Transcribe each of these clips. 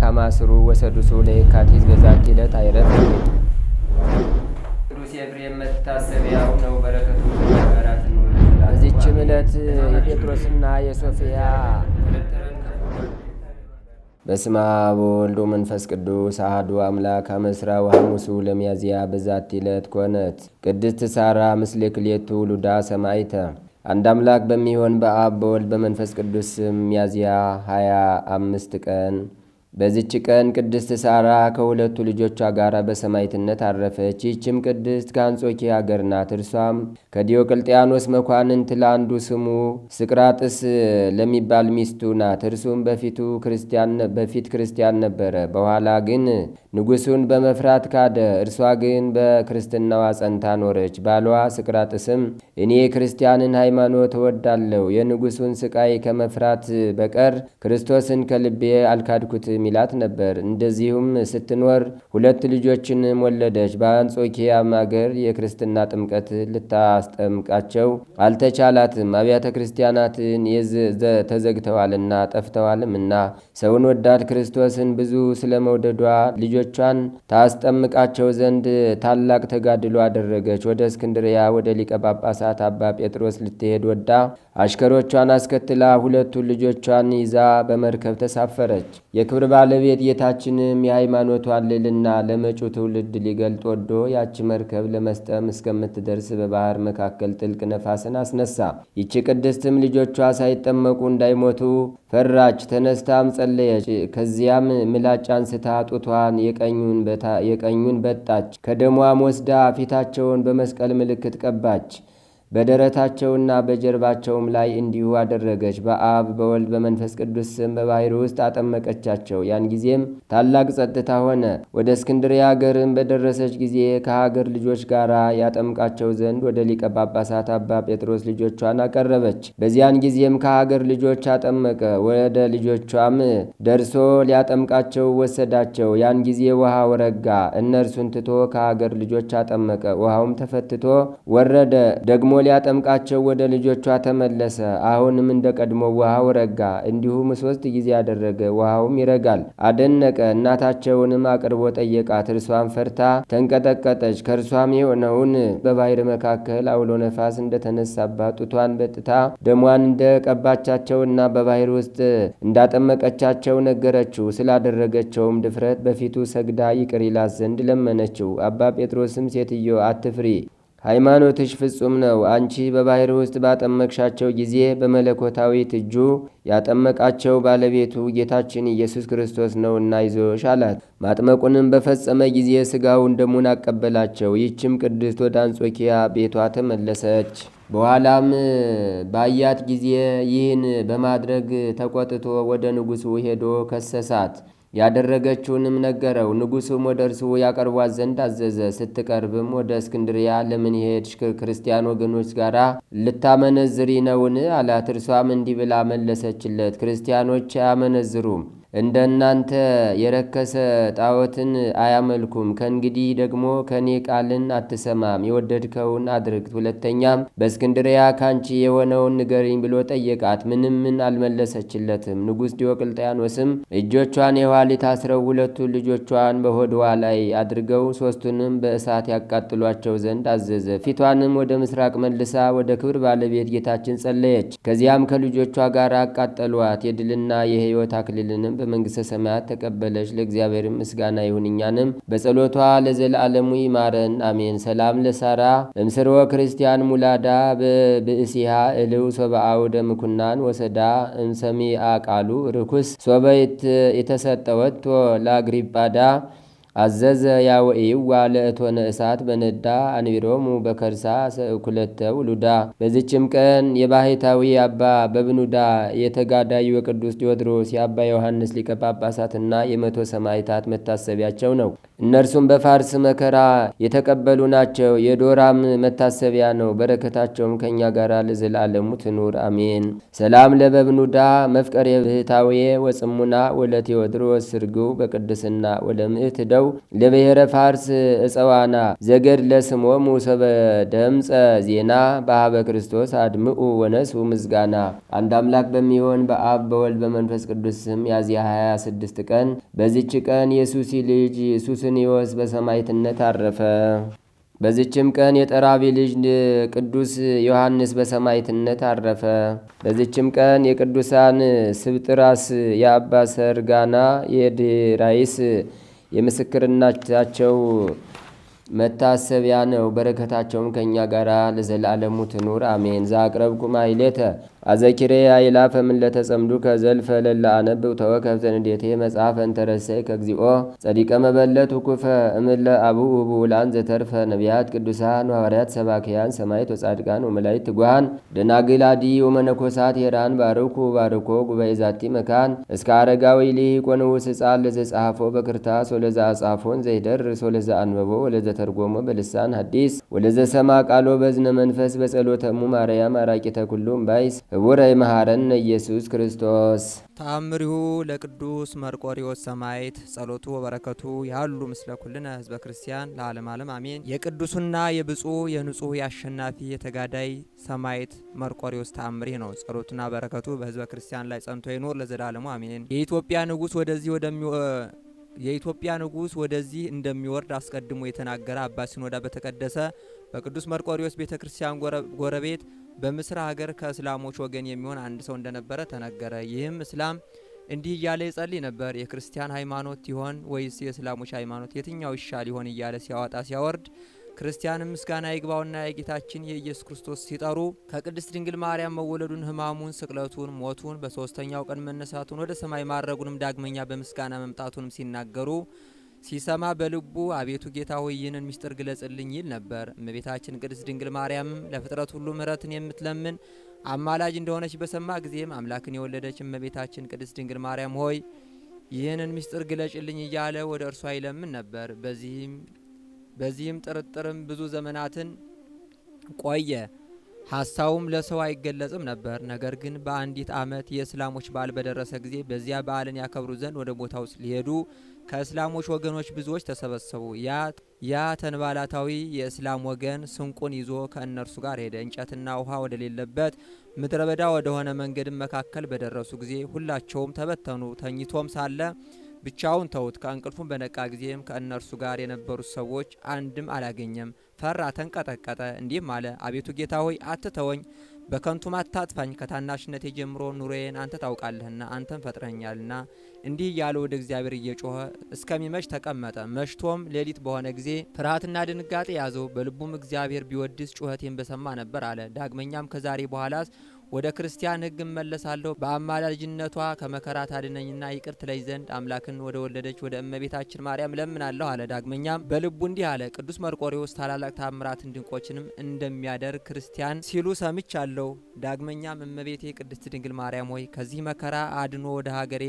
ከማስሩ ወሰዱሱ ለየካቲት በዛቲ ዕለት አይረፍ። ቅዱስ ኤፍሬም መታሰቢያው ነው። በረከቱ ጋራት ነው። በዚችም ዕለት የጴጥሮስና የሶፊያ በስመ አብ ወወልድ ወመንፈስ ቅዱስ አሐዱ አምላክ አመስራ ወሐሙሱ ለሚያዝያ በዛቲ ዕለት ኮነት ቅድስት ሳራ ምስለ ክልኤቱ ውሉዳ ሰማዕተ። አንድ አምላክ በሚሆን በአብ በወልድ በመንፈስ ቅዱስ ስም ሚያዝያ 25 ቀን በዚች ቀን ቅድስት ሳራ ከሁለቱ ልጆቿ ጋር በሰማዕትነት አረፈች። ይህችም ቅድስት ከአንጾኪያ አገር ናት። እርሷም ከዲዮቅልጥያኖስ መኳንንት ለአንዱ ስሙ ስቅራጥስ ለሚባል ሚስቱ ናት። እርሱም በፊት ክርስቲያን ነበረ። በኋላ ግን ንጉሡን በመፍራት ካደ። እርሷ ግን በክርስትናዋ ጸንታ ኖረች። ባሏ ስቅራጥስም እኔ ክርስቲያንን ሃይማኖት እወዳለሁ፣ የንጉሡን ስቃይ ከመፍራት በቀር ክርስቶስን ከልቤ አልካድኩትም ይላት ነበር። እንደዚሁም ስትኖር ሁለት ልጆችንም ወለደች። በአንጾኪያም አገር የክርስትና ጥምቀት ልታስጠምቃቸው አልተቻላትም፣ አብያተ ክርስቲያናትን ተዘግተዋልና ጠፍተዋልምና። ሰውን ወዳድ ክርስቶስን ብዙ ስለመውደዷ ልጆቿን ታስጠምቃቸው ዘንድ ታላቅ ተጋድሎ አደረገች። ወደ እስክንድርያ ወደ ሊቀ ጳጳሳት አባ ጴጥሮስ ልትሄድ ወዳ አሽከሮቿን አስከትላ ሁለቱን ልጆቿን ይዛ በመርከብ ተሳፈረች። የክብር ባለቤት ጌታችንም የሃይማኖቷን ልዕልና ለመጪው ትውልድ ሊገልጥ ወዶ ያቺ መርከብ ለመስጠም እስከምትደርስ በባህር መካከል ጥልቅ ነፋስን አስነሳ። ይቺ ቅድስትም ልጆቿ ሳይጠመቁ እንዳይሞቱ ፈራች። ተነስታም ጸለየች። ከዚያም ምላጭ አንስታ ጡቷን የቀኙን በጣች። ከደሟም ወስዳ ፊታቸውን በመስቀል ምልክት ቀባች። በደረታቸውና በጀርባቸውም ላይ እንዲሁ አደረገች። በአብ በወልድ በመንፈስ ቅዱስ ስም በባሕር ውስጥ አጠመቀቻቸው። ያን ጊዜም ታላቅ ጸጥታ ሆነ። ወደ እስክንድርያ አገርም በደረሰች ጊዜ ከሀገር ልጆች ጋር ያጠምቃቸው ዘንድ ወደ ሊቀ ጳጳሳት አባ ጴጥሮስ ልጆቿን አቀረበች። በዚያን ጊዜም ከሀገር ልጆች አጠመቀ። ወደ ልጆቿም ደርሶ ሊያጠምቃቸው ወሰዳቸው። ያን ጊዜ ውሃው ረጋ። እነርሱን ትቶ ከሀገር ልጆች አጠመቀ። ውሃውም ተፈትቶ ወረደ። ደግሞ ሊያጠምቃቸው ወደ ልጆቿ ተመለሰ። አሁንም እንደ ቀድሞ ውሃው ረጋ። እንዲሁም 3 ጊዜ ያደረገ፣ ውሃውም ይረጋል። አደነቀ። እናታቸውንም አቅርቦ ጠየቃት። እርሷን ፈርታ ተንቀጠቀጠች። ከእርሷም የሆነውን በባሕር መካከል አውሎ ነፋስ እንደተነሳባት ጡቷን በጥታ ደሟን እንደቀባቻቸውና በባሕር ውስጥ እንዳጠመቀቻቸው ነገረችው። ስላደረገቸውም ድፍረት በፊቱ ሰግዳ ይቅር ይላት ዘንድ ለመነችው። አባ ጴጥሮስም ሴትዮ አትፍሪ፣ ሃይማኖትሽ ፍጹም ነው። አንቺ በባሕር ውስጥ ባጠመቅሻቸው ጊዜ በመለኮታዊት እጁ ያጠመቃቸው ባለቤቱ ጌታችን ኢየሱስ ክርስቶስ ነውና ይዞሽ አላት። ማጥመቁንም በፈጸመ ጊዜ ሥጋውን ደሙን አቀበላቸው። ይህችም ቅድስት ወደ አንጾኪያ ቤቷ ተመለሰች። በኋላም ባያት ጊዜ ይህን በማድረግ ተቆጥቶ ወደ ንጉሡ ሄዶ ከሰሳት። ያደረገችውንም ነገረው። ንጉሡም ወደ እርሱ ያቀርቧት ዘንድ አዘዘ። ስትቀርብም ወደ እስክንድርያ ለምን ሄድሽ? ከክርስቲያን ወገኖች ጋር ልታመነዝሪ ነውን? አላት። እርሷም እንዲህ ብላ መለሰችለት፣ ክርስቲያኖች አያመነዝሩም፣ እንደ እናንተ የረከሰ ጣዖትን አያመልኩም። ከእንግዲህ ደግሞ ከእኔ ቃልን አትሰማም። የወደድከውን አድርግ። ሁለተኛም በእስክንድርያ ካንቺ የሆነውን ንገሪኝ ብሎ ጠየቃት። ምን አልመለሰችለትም። ንጉሥ ዲዮቅልጥያኖስም እጆቿን የኋሊት አስረው ሁለቱን ልጆቿን በሆድዋ ላይ አድርገው 3ቱንም በእሳት ያቃጥሏቸው ዘንድ አዘዘ። ፊቷንም ወደ ምስራቅ መልሳ ወደ ክብር ባለቤት ጌታችን ጸለየች። ከዚያም ከልጆቿ ጋር አቃጠሏት። የድልና የሕይወት አክሊልንም በመንግሥተ ሰማያት ተቀበለች። ለእግዚአብሔር ምስጋና ይሁን፣ እኛንም በጸሎቷ ለዘላለሙ ይማረን አሜን። ሰላም ለሳራ እምስርወ ክርስቲያን ሙላዳ በብእሲሃ እልው ሶበአው ደምኩናን ወሰዳ እምሰሚአ ቃሉ ርኩስ ሶበይት የተሰጠወቶ ለአግሪጳዳ አዘዘ ያወኢዋ ለእቶነ እሳት በነዳ አንቢሮሙ በከርሳ ኩለተ ውሉዳ። በዚችም ቀን የባሕታዊ አባ በብኑዳ የተጋዳዩ የቅዱስ ቴዎድሮስ የአባ ዮሐንስ ሊቀ ጳጳሳትና የ100 ሰማዕታት መታሰቢያቸው ነው። እነርሱም በፋርስ መከራ የተቀበሉ ናቸው። የዶራም መታሰቢያ ነው። በረከታቸውም ከእኛ ጋር ለዘላለሙ ትኑር አሜን። ሰላም ለበብኑዳ መፍቀሬ ብህታዌ ወጽሙና ወለቴዎድሮስ ስርግው በቅድስና ወለምእት ደው ለብሔረ ፋርስ እፀዋና ዘገድ ለስሞሙ ሰበደምፀ ዜና በሀበ ክርስቶስ አድምኡ ወነሱ ምዝጋና። አንድ አምላክ በሚሆን በአብ በወልድ በመንፈስ ቅዱስ ስም ሚያዝያ 26 ቀን በዚች ቀን የሱሲ ልጅ ሱስንዮስ በሰማዕትነት አረፈ። በዚችም ቀን የጠራቢ ልጅ ቅዱስ ዮሐንስ በሰማዕትነት አረፈ። በዚችም ቀን የቅዱሳን ስብጥራስ የአባ ሰርጋና የድራይስ የምስክርናቸው መታሰቢያ ነው። በረከታቸውም ከእኛ ጋር ለዘላለሙ ትኑር አሜን። ዛቅረብኩ ማይሌተ አዘኪሬ አይላፈ ምን ለተጸምዱ ከዘልፈ ለላ አነብብ ተወከብተ ንዴቴ መጽሐፈ እንተረሰይ ከግዚኦ ጸዲቀ መበለት ውኩፈ እምለ አቡኡ ብኡላን ዘተርፈ ነቢያት ቅዱሳን ሐዋርያት ሰባክያን ሰማዕት ወጻድቃን ወመላእክት ትጉሃን ደናግል አዲ ወመነኮሳት ሄራን ባርኩ ባርኮ ጉባኤ ዛቲ መካን እስከ አረጋዊ ሊቅ ወንዑስ ሕፃን ለዘጸሐፎ በክርታስ ወለዛ አጻፎን ዘይደርስ ወለዛ አንበቦ ወለዘ ተርጎሞ በልሳን ሐዲስ ወለዘ ሰማ ቃሎ በዝነ መንፈስ በጸሎተሙ ማርያም አራቂተ ኩሉም ባይስ ህቡረ ይመሃረነ ኢየሱስ ክርስቶስ። ተአምሪሁ ለቅዱስ መርቆሪዎስ ሰማዕት ጸሎቱ ወበረከቱ ያሉ ምስለ ኩልነ ህዝበ ክርስቲያን ለዓለም ዓለም አሜን። የቅዱሱና የብፁዕ የንጹሕ የአሸናፊ የተጋዳይ ሰማዕት መርቆሪዎስ ተአምሪ ነው። ጸሎቱና በረከቱ በህዝበ ክርስቲያን ላይ ጸንቶ ይኖር ለዘላለሙ አሜን። የኢትዮጵያ ንጉሥ ወደዚህ እንደሚወርድ አስቀድሞ የተናገረ አባ ሲኖዳ በተቀደሰ በቅዱስ መርቆሪዎስ ቤተ ክርስቲያን ጎረቤት በምስር ሀገር ከእስላሞች ወገን የሚሆን አንድ ሰው እንደነበረ ተነገረ። ይህም እስላም እንዲህ እያለ ይጸልይ ነበር። የክርስቲያን ሃይማኖት ይሆን ወይስ የእስላሞች ሃይማኖት? የትኛው ይሻል ይሆን እያለ ሲያወጣ ሲያወርድ ክርስቲያንም ምስጋና ይግባውና የጌታችን የኢየሱስ ክርስቶስ ሲጠሩ ከቅድስት ድንግል ማርያም መወለዱን፣ ሕማሙን፣ ስቅለቱን፣ ሞቱን፣ በሶስተኛው ቀን መነሳቱን፣ ወደ ሰማይ ማረጉንም ዳግመኛ በምስጋና መምጣቱንም ሲናገሩ ሲሰማ በልቡ አቤቱ ጌታ ሆይ ይህንን ምስጢር ግለጽልኝ ይል ነበር። እመቤታችን ቅድስት ድንግል ማርያምም ለፍጥረት ሁሉ ምሕረትን የምትለምን አማላጅ እንደሆነች በሰማ ጊዜም አምላክን የወለደች እመቤታችን ቅድስት ድንግል ማርያም ሆይ ይህንን ምስጢር ግለጭልኝ እያለ ወደ እርሷ ይለምን ነበር። በዚህም ጥርጥርም ብዙ ዘመናትን ቆየ። ሀሳቡም ለሰው አይገለጽም ነበር። ነገር ግን በአንዲት ዓመት የእስላሞች በዓል በደረሰ ጊዜ በዚያ በዓልን ያከብሩ ዘንድ ወደ ቦታው ሊሄዱ ከእስላሞች ወገኖች ብዙዎች ተሰበሰቡ። ያ ተንባላታዊ የእስላም ወገን ስንቁን ይዞ ከእነርሱ ጋር ሄደ። እንጨትና ውሃ ወደሌለበት ምድረ በዳ ወደሆነ መንገድም መካከል በደረሱ ጊዜ ሁላቸውም ተበተኑ። ተኝቶም ሳለ ብቻውን ተውት። ከእንቅልፉም በነቃ ጊዜም ከእነርሱ ጋር የነበሩት ሰዎች አንድም አላገኘም። ፈራ፣ ተንቀጠቀጠ። እንዲህም አለ፣ አቤቱ ጌታ ሆይ አትተወኝ፣ በከንቱም አታጥፋኝ። ከታናሽነቴ ጀምሮ ኑሮዬን አንተ ታውቃለህና አንተም ፈጥረኛልና። እንዲህ እያለ ወደ እግዚአብሔር እየጮኸ እስከሚመሽ ተቀመጠ። መሽቶም ሌሊት በሆነ ጊዜ ፍርሃትና ድንጋጤ ያዘው። በልቡም እግዚአብሔር ቢወድስ ጩኸቴን በሰማ ነበር አለ። ዳግመኛም ከዛሬ በኋላስ ወደ ክርስቲያን ሕግ እመለሳለሁ፣ በአማላጅነቷ ከመከራ ታድነኝና ይቅር ትለኝ ዘንድ አምላክን ወደ ወለደች ወደ እመቤታችን ማርያም ለምናለሁ አለ። ዳግመኛም በልቡ እንዲህ አለ፣ ቅዱስ መርቆሪዎስ ታላላቅ ታምራትን ድንቆችንም እንደሚያደርግ ክርስቲያን ሲሉ ሰምቻለሁ። ዳግመኛም እመቤቴ ቅድስት ድንግል ማርያም ሆይ ከዚህ መከራ አድኖ ወደ ሀገሬ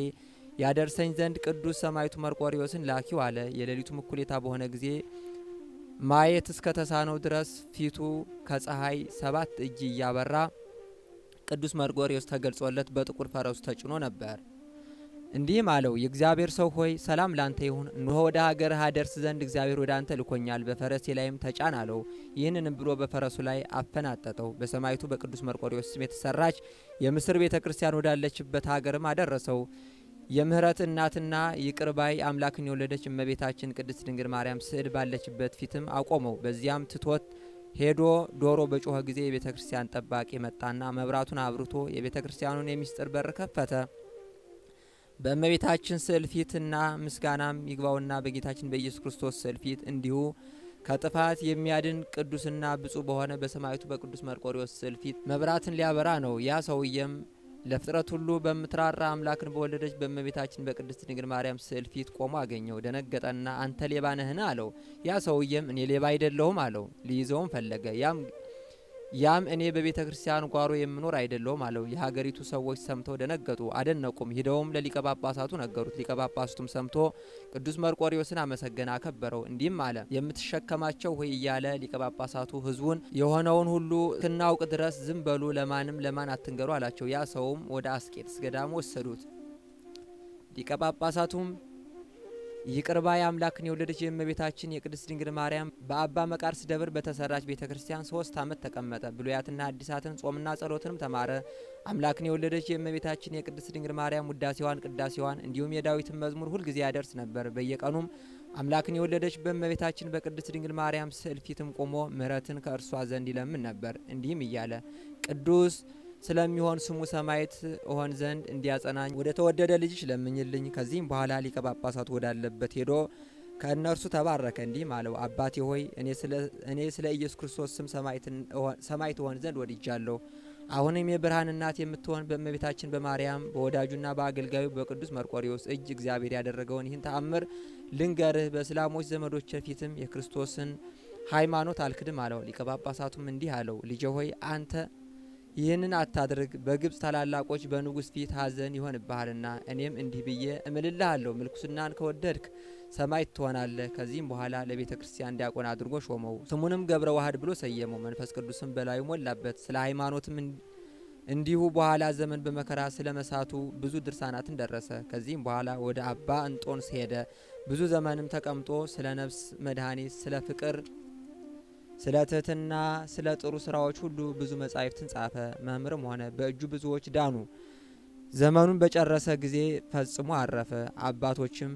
ያደርሰኝ ዘንድ ቅዱስ ሰማዕቱ መርቆሪዎስን ላኪው አለ። የሌሊቱ እኩሌታ በሆነ ጊዜ ማየት እስከ ተሳነው ድረስ ፊቱ ከፀሐይ 7 እጅ እያበራ ቅዱስ መርቆሪዎስ ተገልጾለት በጥቁር ፈረሱ ተጭኖ ነበር። እንዲህም አለው፣ የእግዚአብሔር ሰው ሆይ ሰላም ላንተ ይሁን። እነሆ ወደ ሀገርህ አደርስ ዘንድ እግዚአብሔር ወደ አንተ ልኮኛል። በፈረሴ ላይም ተጫን አለው። ይህንንም ብሎ በፈረሱ ላይ አፈናጠጠው። በሰማዕቱ በቅዱስ መርቆሪዎስ ስም የተሰራች የምስር ቤተ ክርስቲያን ወዳለችበት ሀገርም አደረሰው። የምህረት እናትና ይቅር ባይ አምላክን የወለደች እመቤታችን ቅድስት ድንግል ማርያም ስዕል ባለችበት ፊትም አቆመው። በዚያም ትቶት ሄዶ ዶሮ በጮኸ ጊዜ የቤተ ክርስቲያን ጠባቂ መጣና መብራቱን አብርቶ የቤተ ክርስቲያኑን የሚስጥር በር ከፈተ። በእመቤታችን ስዕል ፊትና ምስጋናም ይግባውና በጌታችን በኢየሱስ ክርስቶስ ስዕል ፊት እንዲሁ ከጥፋት የሚያድን ቅዱስና ብፁዕ በሆነ በሰማዕቱ በቅዱስ መርቆሪዎስ ስዕል ፊት መብራትን ሊያበራ ነው። ያ ሰውየም ለፍጥረት ሁሉ በምትራራ አምላክን በወለደች በእመቤታችን በቅድስት ድንግል ማርያም ስዕል ፊት ቆሞ አገኘው። ደነገጠና አንተ ሌባ ነህን? አለው። ያ ሰውየም እኔ ሌባ አይደለሁም አለው። ሊይዘውም ፈለገ። ያም እኔ በቤተ ክርስቲያን ጓሮ የምኖር አይደለሁም አለው። የሀገሪቱ ሰዎች ሰምተው ደነገጡ፣ አደነቁም። ሂደውም ለሊቀ ጳጳሳቱ ነገሩት። ሊቀ ጳጳሳቱም ሰምቶ ቅዱስ መርቆሬዎስን አመሰገነ፣ አከበረው። እንዲህም አለ። የምትሸከማቸው ሆይ እያለ ሊቀ ጳጳሳቱ ሕዝቡን የሆነውን ሁሉ እስክናውቅ ድረስ ዝም በሉ፣ ለማን አትንገሩ አላቸው። ያ ሰውም ወደ አስቄጥስ ገዳም ወሰዱት። ሊቀ ጳጳሳቱም ይቅርባይ አምላክን የወለደች የእመቤታችን የቅድስት ድንግል ማርያም በአባ መቃርስ ደብር በተሰራች ቤተ ክርስቲያን 3 ዓመት ተቀመጠ። ብሉያትና አዲሳትን ጾምና ጸሎትንም ተማረ። አምላክን የወለደች የእመቤታችን የቅድስት ድንግል ማርያም ውዳሴዋን፣ ቅዳሴዋን እንዲሁም የዳዊትን መዝሙር ሁልጊዜ ያደርስ ነበር። በየቀኑም አምላክን የወለደች በእመቤታችን በቅድስት ድንግል ማርያም ስዕል ፊትም ቆሞ ምሕረትን ከእርሷ ዘንድ ይለምን ነበር። እንዲህም እያለ ቅዱስ ስለሚሆን ስሙ ሰማዕት እሆን ዘንድ እንዲያጸናኝ ወደ ተወደደ ልጅሽ ለምኝልኝ። ከዚህም በኋላ ሊቀ ጳጳሳቱ ወዳለበት ሄዶ ከእነርሱ ተባረከ። እንዲህም አለው፣ አባቴ ሆይ እኔ ስለ ኢየሱስ ክርስቶስ ስም ሰማዕት እሆን ዘንድ ወድጃለሁ። አሁንም የብርሃን እናት የምትሆን በእመቤታችን በማርያም በወዳጁና በአገልጋዩ በቅዱስ መርቆሬዎስ እጅ እግዚአብሔር ያደረገውን ይህን ተአምር ልንገርህ። በእስላሞች ዘመዶች ፊትም የክርስቶስን ሃይማኖት አልክድም አለው። ሊቀ ጳጳሳቱም እንዲህ አለው፣ ልጄ ሆይ አንተ ይህንን አታድርግ፣ በግብፅ ታላላቆች በንጉሥ ፊት ሐዘን ይሆንብሃልና። እኔም እንዲህ ብዬ እምልልሃለሁ፣ ምልኩስናን ከወደድክ ሰማዕት ትሆናለህ። ከዚህም በኋላ ለቤተ ክርስቲያን ዲያቆን አድርጎ ሾመው። ስሙንም ገብረ ዋህድ ብሎ ሰየመው። መንፈስ ቅዱስም በላዩ ሞላበት። ስለ ሃይማኖትም እንዲሁ በኋላ ዘመን በመከራ ስለ መሳቱ ብዙ ድርሳናትን ደረሰ። ከዚህም በኋላ ወደ አባ እንጦንስ ሄደ። ብዙ ዘመንም ተቀምጦ ስለ ነፍስ መድኃኒት፣ ስለ ፍቅር፣ ስለ ትሕትና፣ ስለ ጥሩ ስራዎች ሁሉ ብዙ መጻሕፍትን ጻፈ። መምህርም ሆነ። በእጁ ብዙዎች ዳኑ። ዘመኑን በጨረሰ ጊዜ ፈጽሞ አረፈ። አባቶችም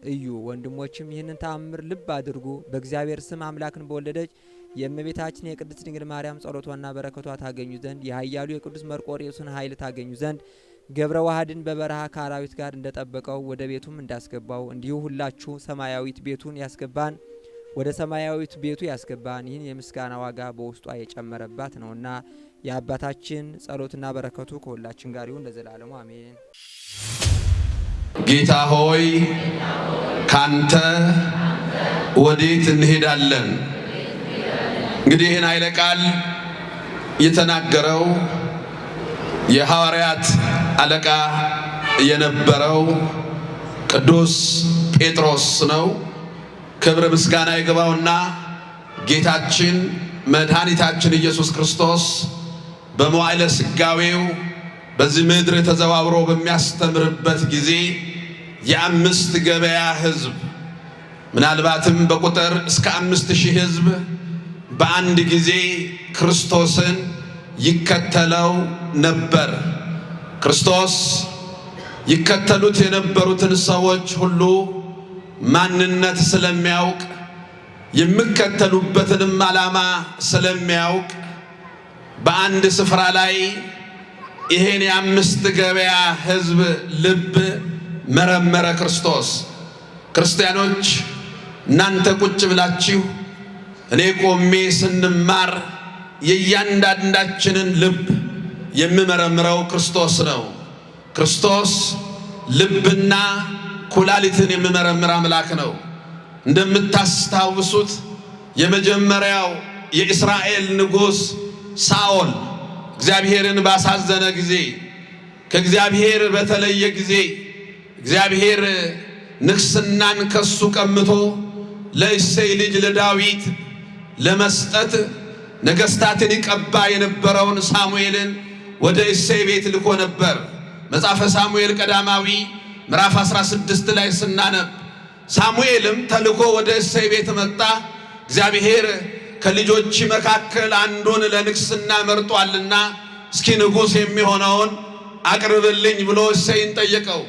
እዩ ወንድሞችም ይህንን ተአምር ልብ አድርጉ። በእግዚአብሔር ስም አምላክን በወለደች የእመቤታችን የቅድስት ድንግል ማርያም ጸሎቷና በረከቷ ታገኙ ዘንድ የኃያሉ የቅዱስ መርቆሬዎስን ኃይል ታገኙ ዘንድ ገብረ ዋህድን በበረሃ ከአራዊት ጋር እንደጠበቀው ወደ ቤቱም እንዳስገባው እንዲሁ ሁላችሁ ሰማያዊት ቤቱን ያስገባን ወደ ሰማያዊት ቤቱ ያስገባን ይህን የምስጋና ዋጋ በውስጧ የጨመረባት ነውና የአባታችን ጸሎትና በረከቱ ከሁላችን ጋር ይሁን ለዘላለሙ አሜን። ጌታ ሆይ ካንተ ወዴት እንሄዳለን? እንግዲህ ይህን ኃይለ ቃል የተናገረው የሐዋርያት አለቃ የነበረው ቅዱስ ጴጥሮስ ነው። ክብር ምስጋና ይግባውና ጌታችን መድኃኒታችን ኢየሱስ ክርስቶስ በመዋዕለ ሥጋዌው በዚህ ምድር ተዘዋውሮ በሚያስተምርበት ጊዜ የ5 ገበያ ሕዝብ ምናልባትም በቁጥር እስከ 5000 ሕዝብ በአንድ ጊዜ ክርስቶስን ይከተለው ነበር። ክርስቶስ ይከተሉት የነበሩትን ሰዎች ሁሉ ማንነት ስለሚያውቅ የሚከተሉበትንም ዓላማ ስለሚያውቅ በአንድ ስፍራ ላይ ይሄን የ5 ገበያ ሕዝብ ልብ መረመረ ክርስቶስ። ክርስቲያኖች እናንተ ቁጭ ብላችሁ እኔ ቆሜ ስንማር የእያንዳንዳችንን ልብ የሚመረምረው ክርስቶስ ነው። ክርስቶስ ልብና ኩላሊትን የሚመረምር አምላክ ነው። እንደምታስታውሱት የመጀመሪያው የእስራኤል ንጉሥ ሳኦል እግዚአብሔርን ባሳዘነ ጊዜ ከእግዚአብሔር በተለየ ጊዜ እግዚአብሔር ንግስናን ከሱ ቀምቶ ለእሴይ ልጅ ለዳዊት ለመስጠት ነገስታትን ይቀባ የነበረውን ሳሙኤልን ወደ እሴይ ቤት ልኮ ነበር። መጽሐፈ ሳሙኤል ቀዳማዊ ምዕራፍ 16 ላይ ስናነብ ሳሙኤልም ተልኮ ወደ እሴይ ቤት መጣ። እግዚአብሔር ከልጆች መካከል አንዱን ለንግስና መርጧልና እስኪ ንጉሥ የሚሆነውን አቅርብልኝ ብሎ እሴይን ጠየቀው።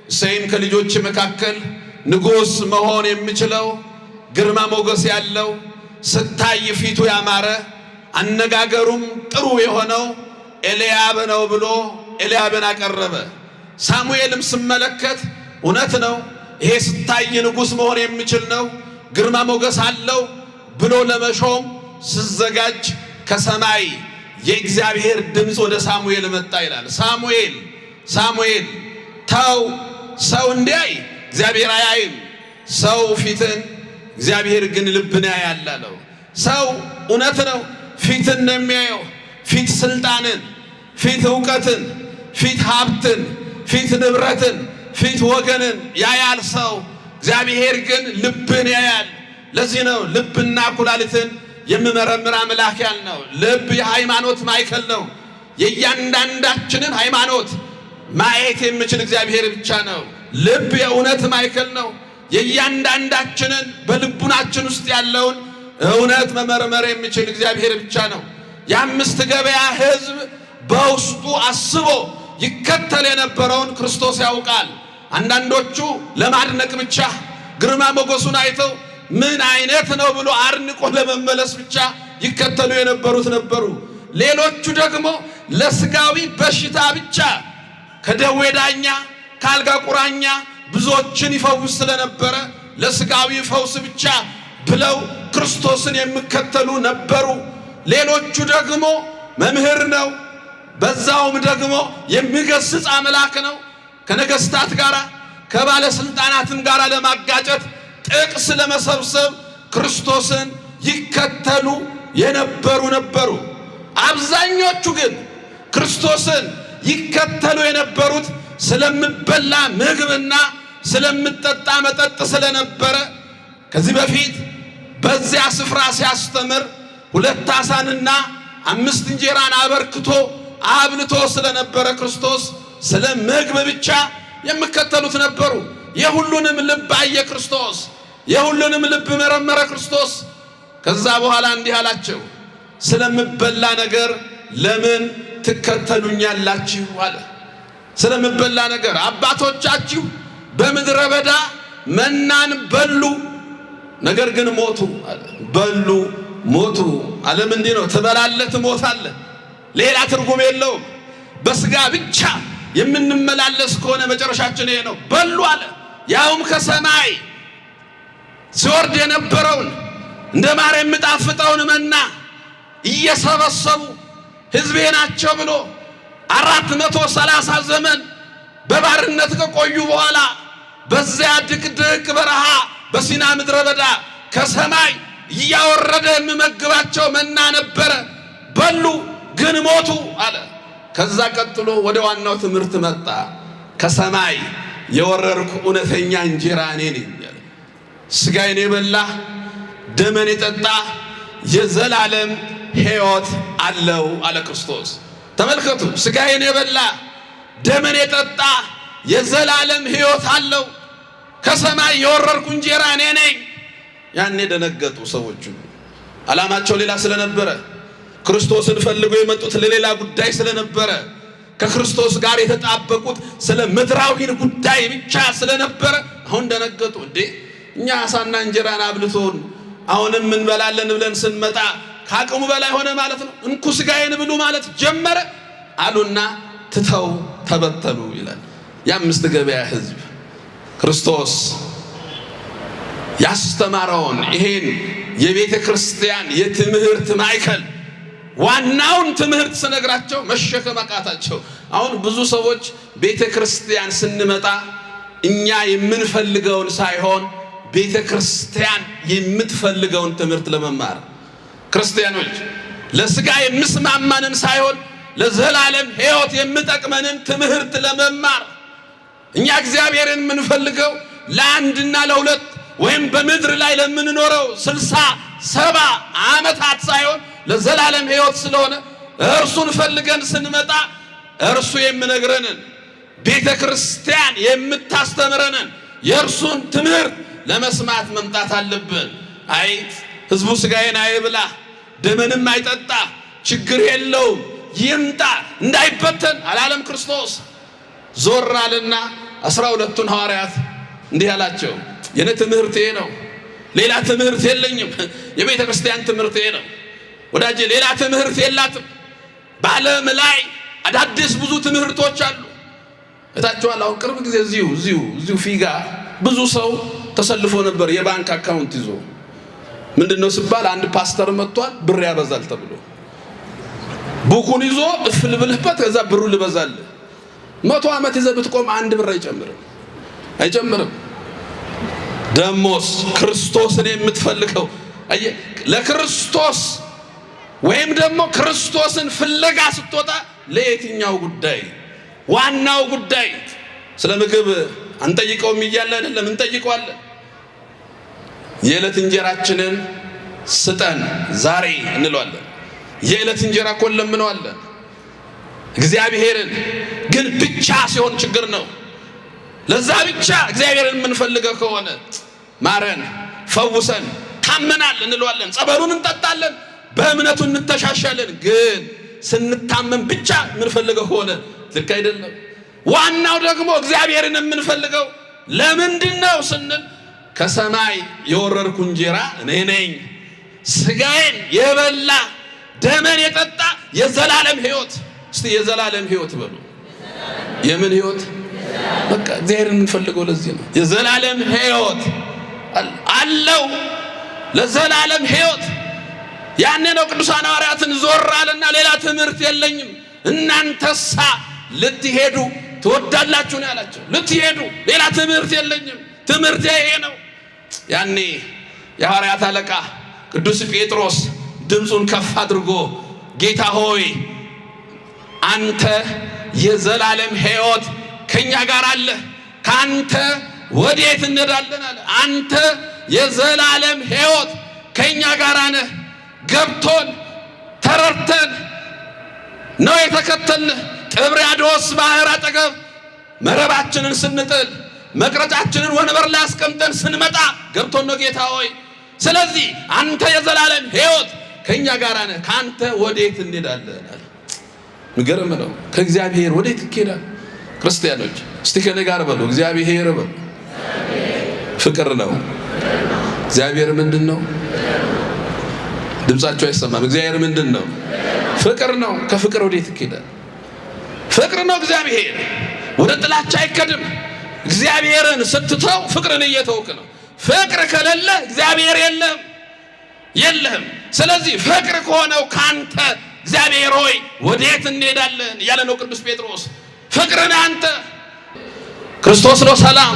እሴይም ከልጆች መካከል ንጉሥ መሆን የሚችለው ግርማ ሞገስ ያለው ስታይ ፊቱ ያማረ አነጋገሩም ጥሩ የሆነው ኤልያብ ነው ብሎ ኤልያብን አቀረበ። ሳሙኤልም ስመለከት እውነት ነው፣ ይሄ ስታይ ንጉሥ መሆን የሚችል ነው፣ ግርማ ሞገስ አለው ብሎ ለመሾም ሲዘጋጅ ከሰማይ የእግዚአብሔር ድምፅ ወደ ሳሙኤል መጣ ይላል። ሳሙኤል ሳሙኤል ተው፣ ሰው እንዲያይ እግዚአብሔር አያይም፣ ሰው ፊትን እግዚአብሔር ግን ልብን ያያል አለው። ሰው እውነት ነው ፊትን ነው የሚያየው። ፊት ስልጣንን፣ ፊት እውቀትን፣ ፊት ሀብትን፣ ፊት ንብረትን፣ ፊት ወገንን ያያል ሰው። እግዚአብሔር ግን ልብን ያያል። ለዚህ ነው ልብና ኩላሊትን የሚመረምር አምላክ ያልነው። ልብ የሃይማኖት ማዕከል ነው። የእያንዳንዳችንን ሃይማኖት ማየት የሚችል እግዚአብሔር ብቻ ነው። ልብ የእውነት ማዕከል ነው። የእያንዳንዳችንን በልቡናችን ውስጥ ያለውን እውነት መመርመር የሚችል እግዚአብሔር ብቻ ነው። የአምስት ገበያ ሕዝብ በውስጡ አስቦ ይከተል የነበረውን ክርስቶስ ያውቃል። አንዳንዶቹ ለማድነቅ ብቻ ግርማ ሞገሱን አይተው ምን አይነት ነው ብሎ አርንቆ ለመመለስ ብቻ ይከተሉ የነበሩት ነበሩ። ሌሎቹ ደግሞ ለስጋዊ በሽታ ብቻ ከደዌ ዳኛ ከአልጋ ቁራኛ ብዙዎችን ይፈውስ ስለነበረ ለስጋዊ ፈውስ ብቻ ብለው ክርስቶስን የሚከተሉ ነበሩ። ሌሎቹ ደግሞ መምህር ነው፣ በዛውም ደግሞ የሚገስጽ አምላክ ነው፣ ከነገስታት ጋር ከባለስልጣናትም ጋር ለማጋጨት ጥቅስ ለመሰብሰብ ክርስቶስን ይከተሉ የነበሩ ነበሩ። አብዛኞቹ ግን ክርስቶስን ይከተሉ የነበሩት ስለሚበላ ምግብና ስለሚጠጣ መጠጥ ስለነበረ ከዚህ በፊት በዚያ ስፍራ ሲያስተምር 2 ዓሣንና 5 እንጀራን አበርክቶ አብልቶ ስለነበረ ክርስቶስ ስለ ምግብ ብቻ የሚከተሉት ነበሩ። የሁሉንም ልብ አየ ክርስቶስ፣ የሁሉንም ልብ መረመረ ክርስቶስ። ከዛ በኋላ እንዲህ አላቸው፣ ስለሚበላ ነገር ለምን ትከተሉኛላችሁ አለ። ስለሚበላ ነገር አባቶቻችሁ በምድረ በዳ መናን በሉ፣ ነገር ግን ሞቱ አለ። በሉ ሞቱ። ዓለም እንዲህ ነው፣ ትበላለህ ትሞታለህ። ሌላ ትርጉም የለውም። በስጋ ብቻ የምንመላለስ ከሆነ መጨረሻችን ይሄ ነው። በሉ አለ። ያውም ከሰማይ ሲወርድ የነበረውን እንደ ማር የሚጣፍጠውን መና እየሰበሰቡ ሕዝቤ ናቸው ብሎ 430 ዘመን በባርነት ከቆዩ በኋላ በዚያ ድቅድቅ በረሃ በሲና ምድረ በዳ ከሰማይ እያወረደ የሚመግባቸው መና ነበረ። በሉ ግን ሞቱ አለ። ከዛ ቀጥሎ ወደ ዋናው ትምህርት መጣ። ከሰማይ የወረድኩ እውነተኛ እንጀራ እኔ ነኝ አለ። ሥጋዬን የበላ ደሜን የጠጣ የዘላለም ሕይወት አለው አለ ክርስቶስ። ተመልከቱ፣ ሥጋዬን የበላ ደሜን የጠጣ የዘላለም ሕይወት አለው። ከሰማይ የወረድኩ እንጀራ እኔ ነኝ። ያኔ ደነገጡ ሰዎቹ። ዓላማቸው ሌላ ስለነበረ፣ ክርስቶስን ፈልገው የመጡት ለሌላ ጉዳይ ስለነበረ፣ ከክርስቶስ ጋር የተጣበቁት ስለ ምድራዊን ጉዳይ ብቻ ስለነበረ አሁን ደነገጡ። እንዴ እኛ ዓሣና እንጀራን አብልቶን አሁንም እንበላለን ብለን ስንመጣ ከአቅሙ በላይ ሆነ ማለት ነው። እንኩ ሥጋዬን ብሉ ማለት ጀመረ አሉና ትተው ተበተኑ ይላል። የአምስት ገበያ ሕዝብ ክርስቶስ ያስተማረውን ይሄን የቤተ ክርስቲያን የትምህርት ማዕከል ዋናውን ትምህርት ስነግራቸው መሸከም አቃታቸው። አሁን ብዙ ሰዎች ቤተ ክርስቲያን ስንመጣ እኛ የምንፈልገውን ሳይሆን ቤተ ክርስቲያን የምትፈልገውን ትምህርት ለመማር፣ ክርስቲያኖች ለሥጋ የሚስማማንን ሳይሆን ለዘላለም ሕይወት የሚጠቅመንን ትምህርት ለመማር፣ እኛ እግዚአብሔርን የምንፈልገው ለአንድና ለሁለት ወይም በምድር ላይ ለምንኖረው 60 70 ዓመታት ሳይሆን ለዘላለም ሕይወት ስለሆነ እርሱን ፈልገን ስንመጣ እርሱ የሚነግረንን ቤተ ክርስቲያን የምታስተምረንን የእርሱን ትምህርት ለመስማት መምጣት አለብን። አይ ሕዝቡ ሥጋዬን አይብላ ደሜንም አይጠጣ ችግር የለውም ይምጣ እንዳይበተን አላለም ክርስቶስ። ዞር አለና 12ቱን ሐዋርያት እንዲህ አላቸው፣ የኔ ትምህርት ይሄ ነው፣ ሌላ ትምህርት የለኝም። የቤተ ክርስቲያን ትምህርት ይሄ ነው ወዳጄ፣ ሌላ ትምህርት የላትም። በዓለም ላይ አዳዲስ ብዙ ትምህርቶች አሉ። እታችኋል። አሁን ቅርብ ጊዜ እዚሁ ፊጋ ብዙ ሰው ተሰልፎ ነበር የባንክ አካውንት ይዞ። ምንድነው ሲባል አንድ ፓስተር መጥቷል ብር ያበዛል ተብሎ ቡኩን ይዞ እፍል ብልህበት ከዛ ብሩ ልበዛል። 100 ዓመት ይዘህ ብትቆም 1 ብር አይጨምርም። ደሞስ ክርስቶስን የምትፈልገው ለክርስቶስ ወይም ደግሞ ክርስቶስን ፍለጋ ስትወጣ ለየትኛው ጉዳይ? ዋናው ጉዳይ ስለ ምግብ አንጠይቀውም እያለ አይደለም፣ እንጠይቀዋለን። የዕለት እንጀራችንን ስጠን ዛሬ እንለዋለን። የዕለት እንጀራ እኮ እንለምነዋለን እግዚአብሔርን። ግን ብቻ ሲሆን ችግር ነው። ለዛ ብቻ እግዚአብሔርን የምንፈልገው ከሆነ ማረን፣ ፈውሰን፣ ታመናል እንለዋለን። ጸበሉን እንጠጣለን፣ በእምነቱ እንተሻሻለን። ግን ስንታመን ብቻ የምንፈልገው ከሆነ ልክ አይደለም። ዋናው ደግሞ እግዚአብሔርን የምንፈልገው ለምንድን ነው ስንል ከሰማይ የወረድኩ እንጀራ እኔ ነኝ፣ ስጋዬን የበላ ደመን የጠጣ የዘላለም ሕይወት። እስቲ የዘላለም ሕይወት በሉ። የምን ሕይወት? በቃ እግዚአብሔርን የምንፈልገው ለዚህ ነው። የዘላለም ሕይወት አለው፣ ለዘላለም ሕይወት። ያኔ ነው ቅዱሳን ሐዋርያትን ዞር አለና ሌላ ትምህርት የለኝም እናንተሳ ልትሄዱ ትወዳላችሁ ነው ያላቸው። ልትሄዱ ሌላ ትምህርት የለኝም፣ ትምህርት ይሄ ነው። ያኔ የሐዋርያት አለቃ ቅዱስ ጴጥሮስ ድምፁን ከፍ አድርጎ ጌታ ሆይ አንተ የዘላለም ሕይወት ከኛ ጋር አለ፣ ካንተ ወዴት እንሄዳለን አለ። አንተ የዘላለም ሕይወት ከኛ ጋር ነህ። ገብቶን ተረድተን ነው የተከተልንህ። ጥብርያዶስ ባህር አጠገብ መረባችንን ስንጥል መቅረጫችንን ወንበር ላይ አስቀምጠን ስንመጣ ገብቶን ነው ጌታ ሆይ። ስለዚህ አንተ የዘላለም ሕይወት ከኛ ጋር ነህ፣ ካንተ ወዴት እንሄዳለን አለ። ምገርም ነው። ከእግዚአብሔር ወዴት ይኬዳል? ክርስቲያኖች እስቲ ከኔ ጋር በሉ፣ እግዚአብሔር በሉ። ፍቅር ነው። እግዚአብሔር ምንድን ነው? ድምጻቸው አይሰማም። እግዚአብሔር ምንድን ነው? ፍቅር ነው። ከፍቅር ወዴት ይኬዳል? ፍቅር ነው እግዚአብሔር። ወደ ጥላቻ አይከድም። እግዚአብሔርን ስትተው ፍቅርን እየተውክ ነው። ፍቅር ከሌለ እግዚአብሔር የለህም። ስለዚህ ፍቅር ከሆነው ካንተ እግዚአብሔር ሆይ ወዴት እንሄዳለን እያለ ነው ቅዱስ ጴጥሮስ። ፍቅርን አንተ ክርስቶስ ነው ሰላም።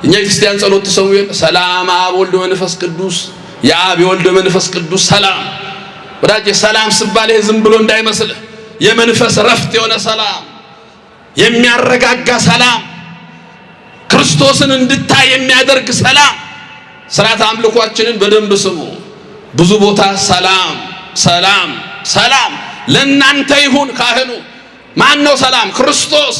እኛ የክርስቲያን ጸሎት ተሰው ሰላም አብ ወልድ መንፈስ ቅዱስ፣ የአብ የወልድ መንፈስ ቅዱስ ሰላም። ወዳጄ ሰላም ሲባል ይሄ ዝም ብሎ እንዳይመስልህ የመንፈስ ረፍት የሆነ ሰላም፣ የሚያረጋጋ ሰላም፣ ክርስቶስን እንድታይ የሚያደርግ ሰላም። ስርዓት አምልኳችንን በደንብ ስሙ። ብዙ ቦታ ሰላም ሰላም ሰላም ለእናንተ ይሁን ካህኑ። ማን ነው ሰላም? ክርስቶስ።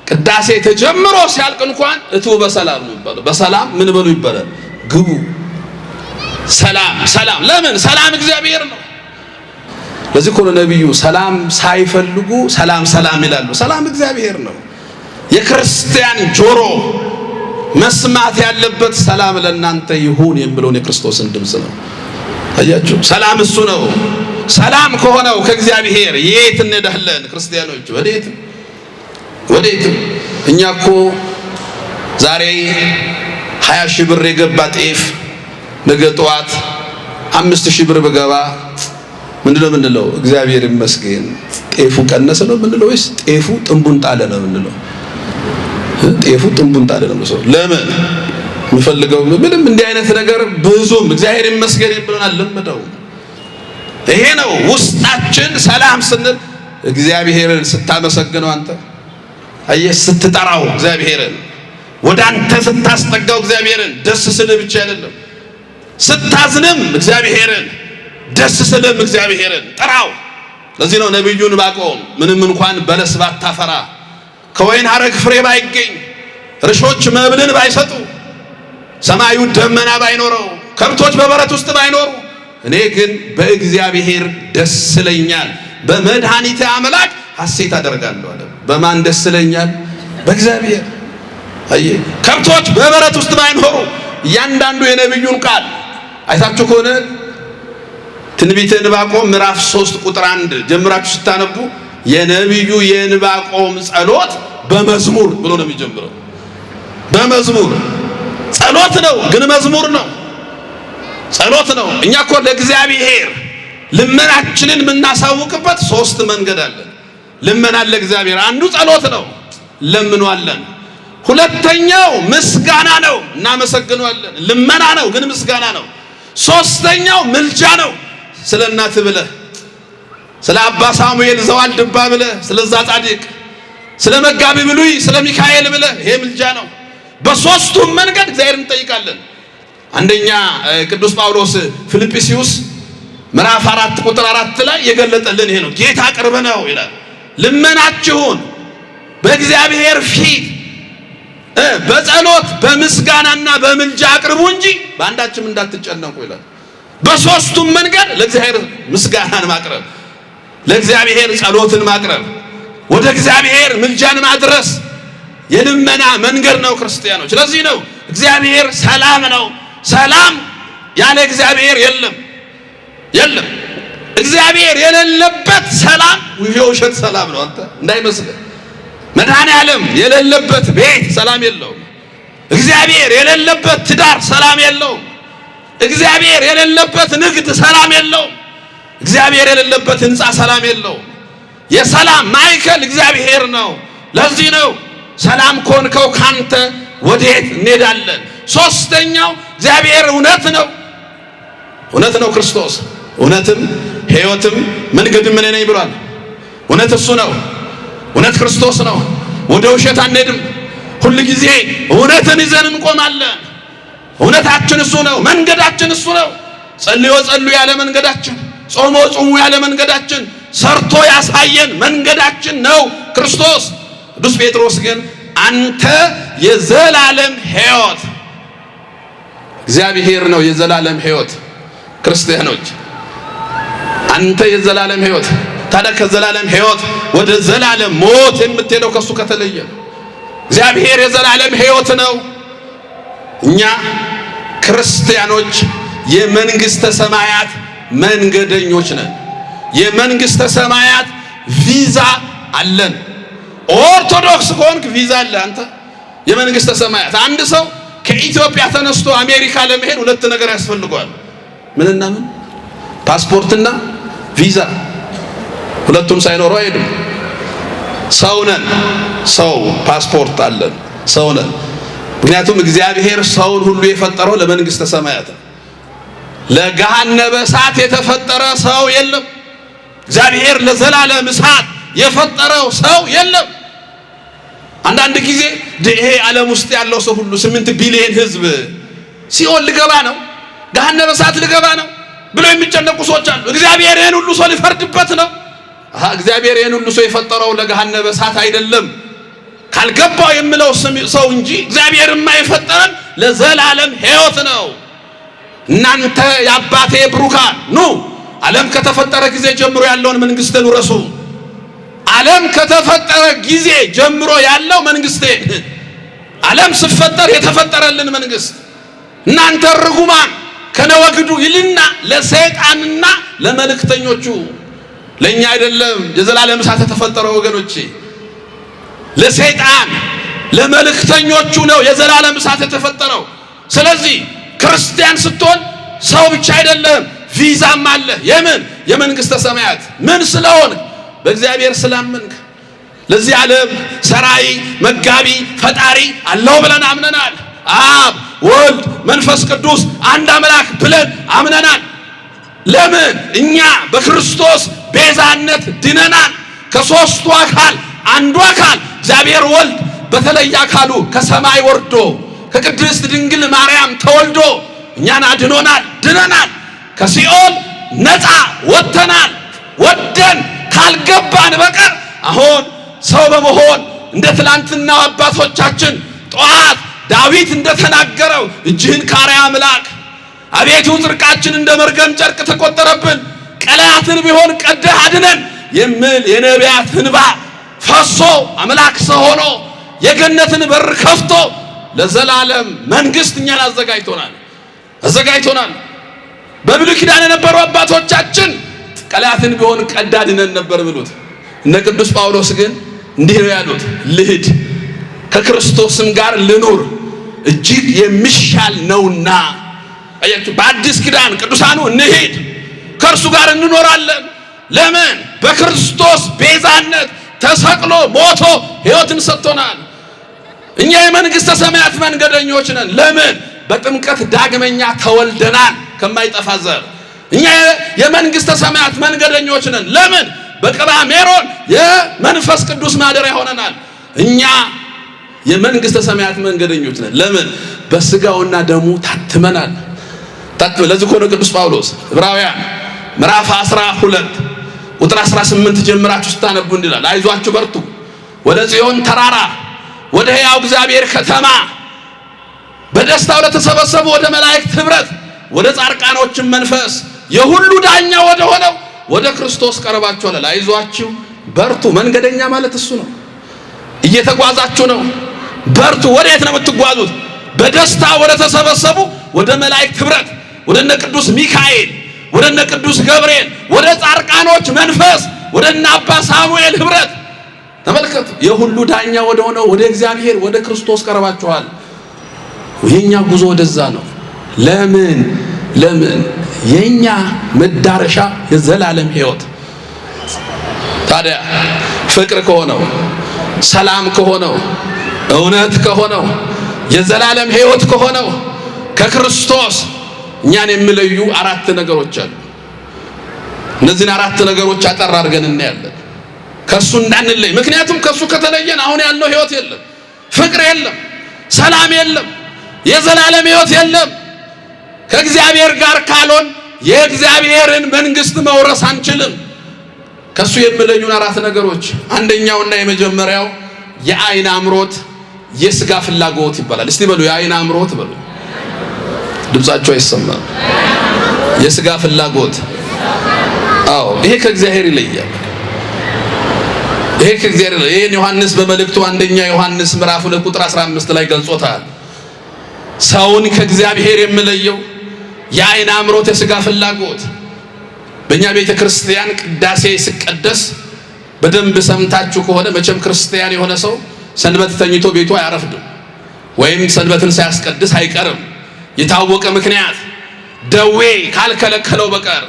ቅዳሴ ተጀምሮ ሲያልቅ እንኳን እቱ በሰላም ነው ይባላል። በሰላም ምን በሉ ይባላል? ግቡ። ሰላም ሰላም። ለምን? ሰላም እግዚአብሔር ነው። ለዚህ እኮ ነብዩ ሰላም ሳይፈልጉ ሰላም ሰላም ይላሉ። ሰላም እግዚአብሔር ነው። የክርስቲያን ጆሮ መስማት ያለበት ሰላም ለእናንተ ይሁን የሚለውን የክርስቶስን ድምፅ ነው። አያችሁ፣ ሰላም እሱ ነው። ሰላም ከሆነው ከእግዚአብሔር የት እንሄዳለን? ክርስቲያኖች ወዴትም። እኛ እኮ ዛሬ 20 ሺህ ብር የገባ ጤፍ ነገ ጠዋት 5000 ብር በገባ ምንድነው የምንለው? እግዚአብሔር ይመስገን ጤፉ ቀነሰ ነው የምንለው ወይስ ጤፉ ጥንቡን ጣለ ነው የምንለው? ጤፉ ጥንቡን ጣለ ነው ሰው። ለምን የምፈልገው ምንም እንዲህ አይነት ነገር ብዙም እግዚአብሔር ይመስገን ብለናል ለምደው። ይሄ ነው ውስጣችን ሰላም ስንል እግዚአብሔርን ስታመሰግነው አንተ አየህ፣ ስትጠራው እግዚአብሔርን ወደ አንተ ስታስጠጋው እግዚአብሔርን ደስ ስልህ ብቻ አይደለም፣ ስታዝንም እግዚአብሔርን ደስ ስልም እግዚአብሔርን ጥራው። ለዚህ ነው ነብዩ ዕንባቆም ምንም እንኳን በለስ ባታፈራ፣ ከወይን ሐረግ ፍሬ ባይገኝ፣ እርሾች መብልን ባይሰጡ፣ ሰማዩ ደመና ባይኖረው፣ ከብቶች በበረት ውስጥ ባይኖሩ፣ እኔ ግን በእግዚአብሔር ደስ ይለኛል፣ በመድኃኒቴ አምላክ ሐሴት አደርጋለሁ አለ። በማን ደስ ይለኛል? በእግዚአብሔር። አየህ፣ ከብቶች በበረት ውስጥ ባይኖሩ እያንዳንዱ የነብዩን ቃል አይታችሁ ከሆነ ትንቢተ ዕንባቆም ምዕራፍ 3 ቁጥር 1 ጀምራችሁ ስታነቡ የነብዩ የዕንባቆም ጸሎት በመዝሙር ብሎ ነው የሚጀምረው። በመዝሙር ጸሎት ነው፣ ግን መዝሙር ነው፣ ጸሎት ነው። እኛ እኮ ለእግዚአብሔር ልመናችንን የምናሳውቅበት 3 መንገድ አለ። ልመና ለእግዚአብሔር አንዱ ጸሎት ነው፣ ለምኗለን። ሁለተኛው ምስጋና ነው፣ እናመሰግነዋለን። ልመና ነው ግን ምስጋና ነው። ሶስተኛው ምልጃ ነው፣ ስለ እናት ብለህ፣ ስለ አባ ሳሙኤል ዘዋልድባ ብለህ፣ ስለዛ ጻድቅ፣ ስለ መጋቢ ብሉይ ስለ ሚካኤል ብለህ፣ ይሄ ምልጃ ነው። በሶስቱም መንገድ እግዚአብሔርን እንጠይቃለን። አንደኛ ቅዱስ ጳውሎስ ፊልጵስዩስ ምዕራፍ 4 ቁጥር 4 ላይ የገለጠልን ይሄ ነው። ጌታ ቅርብ ነው ይላል። ልመናችሁን በእግዚአብሔር ፊት በጸሎት በምስጋናና በምልጃ አቅርቡ እንጂ በአንዳችም እንዳትጨነቁ ይላል። በሶስቱም መንገድ ለእግዚአብሔር ምስጋናን ማቅረብ፣ ለእግዚአብሔር ጸሎትን ማቅረብ፣ ወደ እግዚአብሔር ምልጃን ማድረስ የልመና መንገድ ነው ክርስቲያኖች። ለዚህ ነው እግዚአብሔር ሰላም ነው። ሰላም ያለ እግዚአብሔር የለም። እግዚአብሔር የሌለበት ሰላም የውሸት ሰላም ነው። አንተ እንዳይመስልህ መድኃኔዓለም የሌለበት ቤት ሰላም የለውም። እግዚአብሔር የሌለበት ትዳር ሰላም የለውም። እግዚአብሔር የሌለበት ንግድ ሰላም የለውም። እግዚአብሔር የሌለበት ሕንፃ ሰላም የለውም። የሰላም ማዕከል እግዚአብሔር ነው። ለዚህ ነው ሰላም ኮንከው ካንተ ወዴት እንሄዳለን? ሶስተኛው እግዚአብሔር እውነት ነው። እውነት ነው ክርስቶስ። እውነትም ሕይወትም መንገድም እኔ ነኝ ብሏል። እውነት እሱ ነው። እውነት ክርስቶስ ነው። ወደ ውሸት አንሄድም። ሁል ጊዜ እውነትን ይዘን እንቆማለን። እውነታችን እሱ ነው። መንገዳችን እሱ ነው። ጸልዮ ጸልዩ ያለ መንገዳችን፣ ጾሞ ጾሙ ያለ መንገዳችን፣ ሰርቶ ያሳየን መንገዳችን ነው ክርስቶስ። ቅዱስ ጴጥሮስ ግን አንተ የዘላለም ሕይወት፣ እግዚአብሔር ነው የዘላለም ሕይወት። ክርስቲያኖች አንተ የዘላለም ሕይወት። ታዲያ ከዘላለም ሕይወት ወደ ዘላለም ሞት የምትሄደው ከሱ ከተለየ ነው። እግዚአብሔር የዘላለም ሕይወት ነው። እኛ ክርስቲያኖች የመንግስተ ሰማያት መንገደኞች ነን። የመንግስተ ሰማያት ቪዛ አለን። ኦርቶዶክስ ከሆንክ ቪዛ አለ። አንተ የመንግስተ ሰማያት አንድ ሰው ከኢትዮጵያ ተነስቶ አሜሪካ ለመሄድ ሁለት ነገር ያስፈልገዋል። ምንና ምን? ፓስፖርትና ቪዛ። ሁለቱም ሳይኖሩ አይሄድም። ሰው ነን። ሰው ፓስፖርት አለን። ሰው ነን። ምክንያቱም እግዚአብሔር ሰውን ሁሉ የፈጠረው ለመንግስተ ሰማያት ነው። ለገሃነመ እሳት የተፈጠረ ሰው የለም። እግዚአብሔር ለዘላለም እሳት የፈጠረው ሰው የለም። አንዳንድ ጊዜ ይሄ ዓለም ውስጥ ያለው ሰው ሁሉ 8 ቢሊዮን ህዝብ ሲኦል ልገባ ነው፣ ገሃነመ እሳት ልገባ ነው ብለው የሚጨነቁ ሰዎች አሉ። እግዚአብሔር ይሄን ሁሉ ሰው ሊፈርድበት ነው። እግዚአብሔር ይሄን ሁሉ ሰው የፈጠረው ለገሃነመ እሳት አይደለም ካልገባው የምለው ሰው እንጂ እግዚአብሔር የማይፈጠረን ለዘላለም ሕይወት ነው። እናንተ የአባቴ ብሩካን ኑ፣ ዓለም ከተፈጠረ ጊዜ ጀምሮ ያለውን መንግስትን ውረሱ። ዓለም ከተፈጠረ ጊዜ ጀምሮ ያለው መንግስቴ፣ ዓለም ሲፈጠር የተፈጠረልን መንግስት። እናንተ ርጉማን ከነወግዱ ይልና ለሰይጣንና ለመልእክተኞቹ፣ ለኛ አይደለም የዘላለም እሳት የተፈጠረው ወገኖቼ። ለሰይጣን ለመልእክተኞቹ ነው የዘላለም እሳት የተፈጠረው። ስለዚህ ክርስቲያን ስትሆን ሰው ብቻ አይደለም፣ ቪዛም አለ። የምን? የመንግስተ ሰማያት። ምን ስለሆነ? በእግዚአብሔር ስላመንክ። ለዚህ ዓለም ሰራይ መጋቢ ፈጣሪ አለው ብለን አምነናል። አብ ወልድ መንፈስ ቅዱስ አንድ አምላክ ብለን አምነናል። ለምን? እኛ በክርስቶስ ቤዛነት ድነናል። ከሶስቱ አካል አንዱ አካል እግዚአብሔር ወልድ በተለየ አካሉ ከሰማይ ወርዶ ከቅድስት ድንግል ማርያም ተወልዶ እኛን አድኖናል፣ ድነናል። ከሲኦል ነፃ ወጥተናል። ወደን ካልገባን በቀር አሁን ሰው በመሆን እንደ ትላንትናው አባቶቻችን ጠዋት ዳዊት እንደተናገረው እጅህን ካሪያ አምላክ አቤቱ ጽድቃችን እንደ መርገም ጨርቅ ተቆጠረብን፣ ቀላያትን ቢሆን ቀደህ አድነን የሚል የነቢያት እንባ ፈሶ አምላክ ሰው ሆኖ የገነትን በር ከፍቶ ለዘላለም መንግስት እኛን አዘጋጅቶናል። በብሉይ ኪዳን የነበሩ አባቶቻችን ቀላያትን ቢሆን ቀዳ አድነን ነበር ብሉት። እነ ቅዱስ ጳውሎስ ግን እንዲህ ነው ያሉት፣ ልሂድ ከክርስቶስም ጋር ልኑር እጅግ የሚሻል ነውና። አያችሁ፣ በአዲስ ኪዳን ቅዱሳኑ እንሂድ ከእርሱ ጋር እንኖራለን። ለምን? በክርስቶስ ቤዛነት ተሰቅሎ ሞቶ ሕይወትን ሰጥቶናል። እኛ የመንግስተ ሰማያት መንገደኞች ነን። ለምን? በጥምቀት ዳግመኛ ተወልደናል ከማይጠፋ ዘር። እኛ የመንግስተ ሰማያት መንገደኞች ነን። ለምን? በቅባ ሜሮን የመንፈስ ቅዱስ ማደሪያ ሆነናል። እኛ የመንግስተ ሰማያት መንገደኞች ነን። ለምን? በስጋውና ደሙ ታትመናል። ለዚህ እኮ ነው ቅዱስ ጳውሎስ ዕብራውያን ምዕራፍ 12 ቁጥር 18 ጀምራችሁ ስታነቡ እንዲላል፣ አይዟችሁ በርቱ፣ ወደ ጽዮን ተራራ ወደ ሕያው እግዚአብሔር ከተማ በደስታው ለተሰበሰቡ ወደ መላእክት ኅብረት ወደ ጻድቃኖችም መንፈስ የሁሉ ዳኛ ወደ ሆነው ወደ ክርስቶስ ቀርባችኋል። አይዟችሁ በርቱ። መንገደኛ ማለት እሱ ነው። እየተጓዛችሁ ነው፣ በርቱ። ወዴት ነው የምትጓዙት? በደስታ ወደ ተሰበሰቡ ወደ መላእክት ኅብረት፣ ወደ እነ ቅዱስ ሚካኤል፣ ወደ እነ ቅዱስ ገብርኤል፣ ወደ ጻድቃኖች መንፈስ፣ ወደ እነ አባ ሳሙኤል ኅብረት። ተመልከቱ፣ የሁሉ ዳኛ ወደ ሆነው ወደ እግዚአብሔር ወደ ክርስቶስ ቀርባችኋል። የኛ ጉዞ ወደዛ ነው። ለምን? የኛ መዳረሻ የዘላለም ሕይወት። ታዲያ ፍቅር ከሆነው፣ ሰላም ከሆነው፣ እውነት ከሆነው፣ የዘላለም ሕይወት ከሆነው ከክርስቶስ እኛን የሚለዩ 4 ነገሮች አሉ። እነዚህን 4 ነገሮች አጠር አድርገን እናያለን። ከሱ እንዳንለይ። ምክንያቱም ከሱ ከተለየን አሁን ያለው ሕይወት የለም፣ ፍቅር የለም፣ ሰላም የለም፣ የዘላለም ሕይወት የለም። ከእግዚአብሔር ጋር ካልሆን የእግዚአብሔርን መንግስት መውረስ አንችልም። ከሱ የሚለዩን 4 ነገሮች፣ አንደኛውና የመጀመሪያው የአይን አምሮት፣ የስጋ ፍላጎት ይባላል። እስቲ በሉ የአይን አምሮት በሉ። ድምጻቸው አይሰማም። የስጋ ፍላጎት። አዎ ይሄ ከእግዚአብሔር ይለያል። ይሄን ዮሐንስ በመልእክቱ አንደኛ ዮሐንስ ምዕራፍ 2 ቁጥር 15 ላይ ገልጾታል። ሰውን ከእግዚአብሔር የሚለየው የአይን አምሮት፣ የስጋ ፍላጎት። በእኛ ቤተ ክርስቲያን ቅዳሴ ሲቀደስ በደንብ ሰምታችሁ ከሆነ መቼም ክርስቲያን የሆነ ሰው ሰንበት ተኝቶ ቤቱ አያረፍድም፣ ወይም ሰንበትን ሳያስቀድስ አይቀርም። የታወቀ ምክንያት ደዌ ካልከለከለው በቀር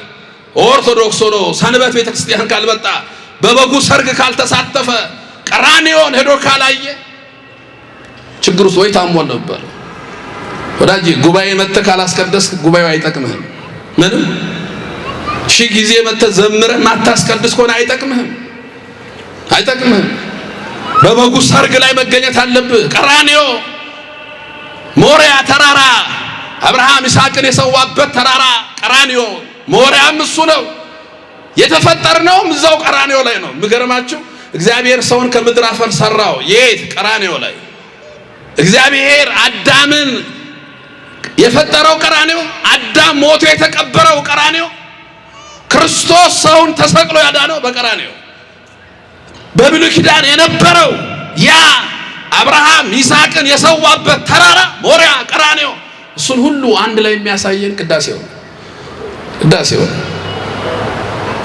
ኦርቶዶክስ ሆኖ ሰንበት ቤተ ክርስቲያን ካልመጣ፣ በበጉ ሰርግ ካልተሳተፈ፣ ቀራንዮን ሄዶ ካላየ ችግር ውስጥ ወይ ታሟል ነበር። ወዳጅ ጉባኤ መጥተህ ካላስቀደስክ ጉባኤው አይጠቅምህም። ምንም ሺህ ጊዜ መጥተህ ዘምረህ ማታስቀድስ ከሆነ አይጠቅምህም። በበጉ ሰርግ ላይ መገኘት አለብህ። ቀራንዮ ሞሪያ ተራራ፣ አብርሃም ይስሐቅን የሰዋበት ተራራ ቀራንዮ፣ ሞሪያም እሱ ነው። የተፈጠርነውም እዛው ቀራንዮ ላይ ነው። የሚገርማችሁ እግዚአብሔር ሰውን ከምድር አፈር ሰራው። የት? ቀራንዮ ላይ። እግዚአብሔር አዳምን የፈጠረው ቀራንዮ፣ አዳም ሞቶ የተቀበረው ቀራንዮ፣ ክርስቶስ ሰውን ተሰቅሎ ያዳነው በቀራንዮ። በብሉይ ኪዳን የነበረው ያ አብርሃም ይስሐቅን የሰዋበት ተራራ ሞሪያ ቀራንዮ፣ እሱን ሁሉ አንድ ላይ የሚያሳየን ቅዳሴው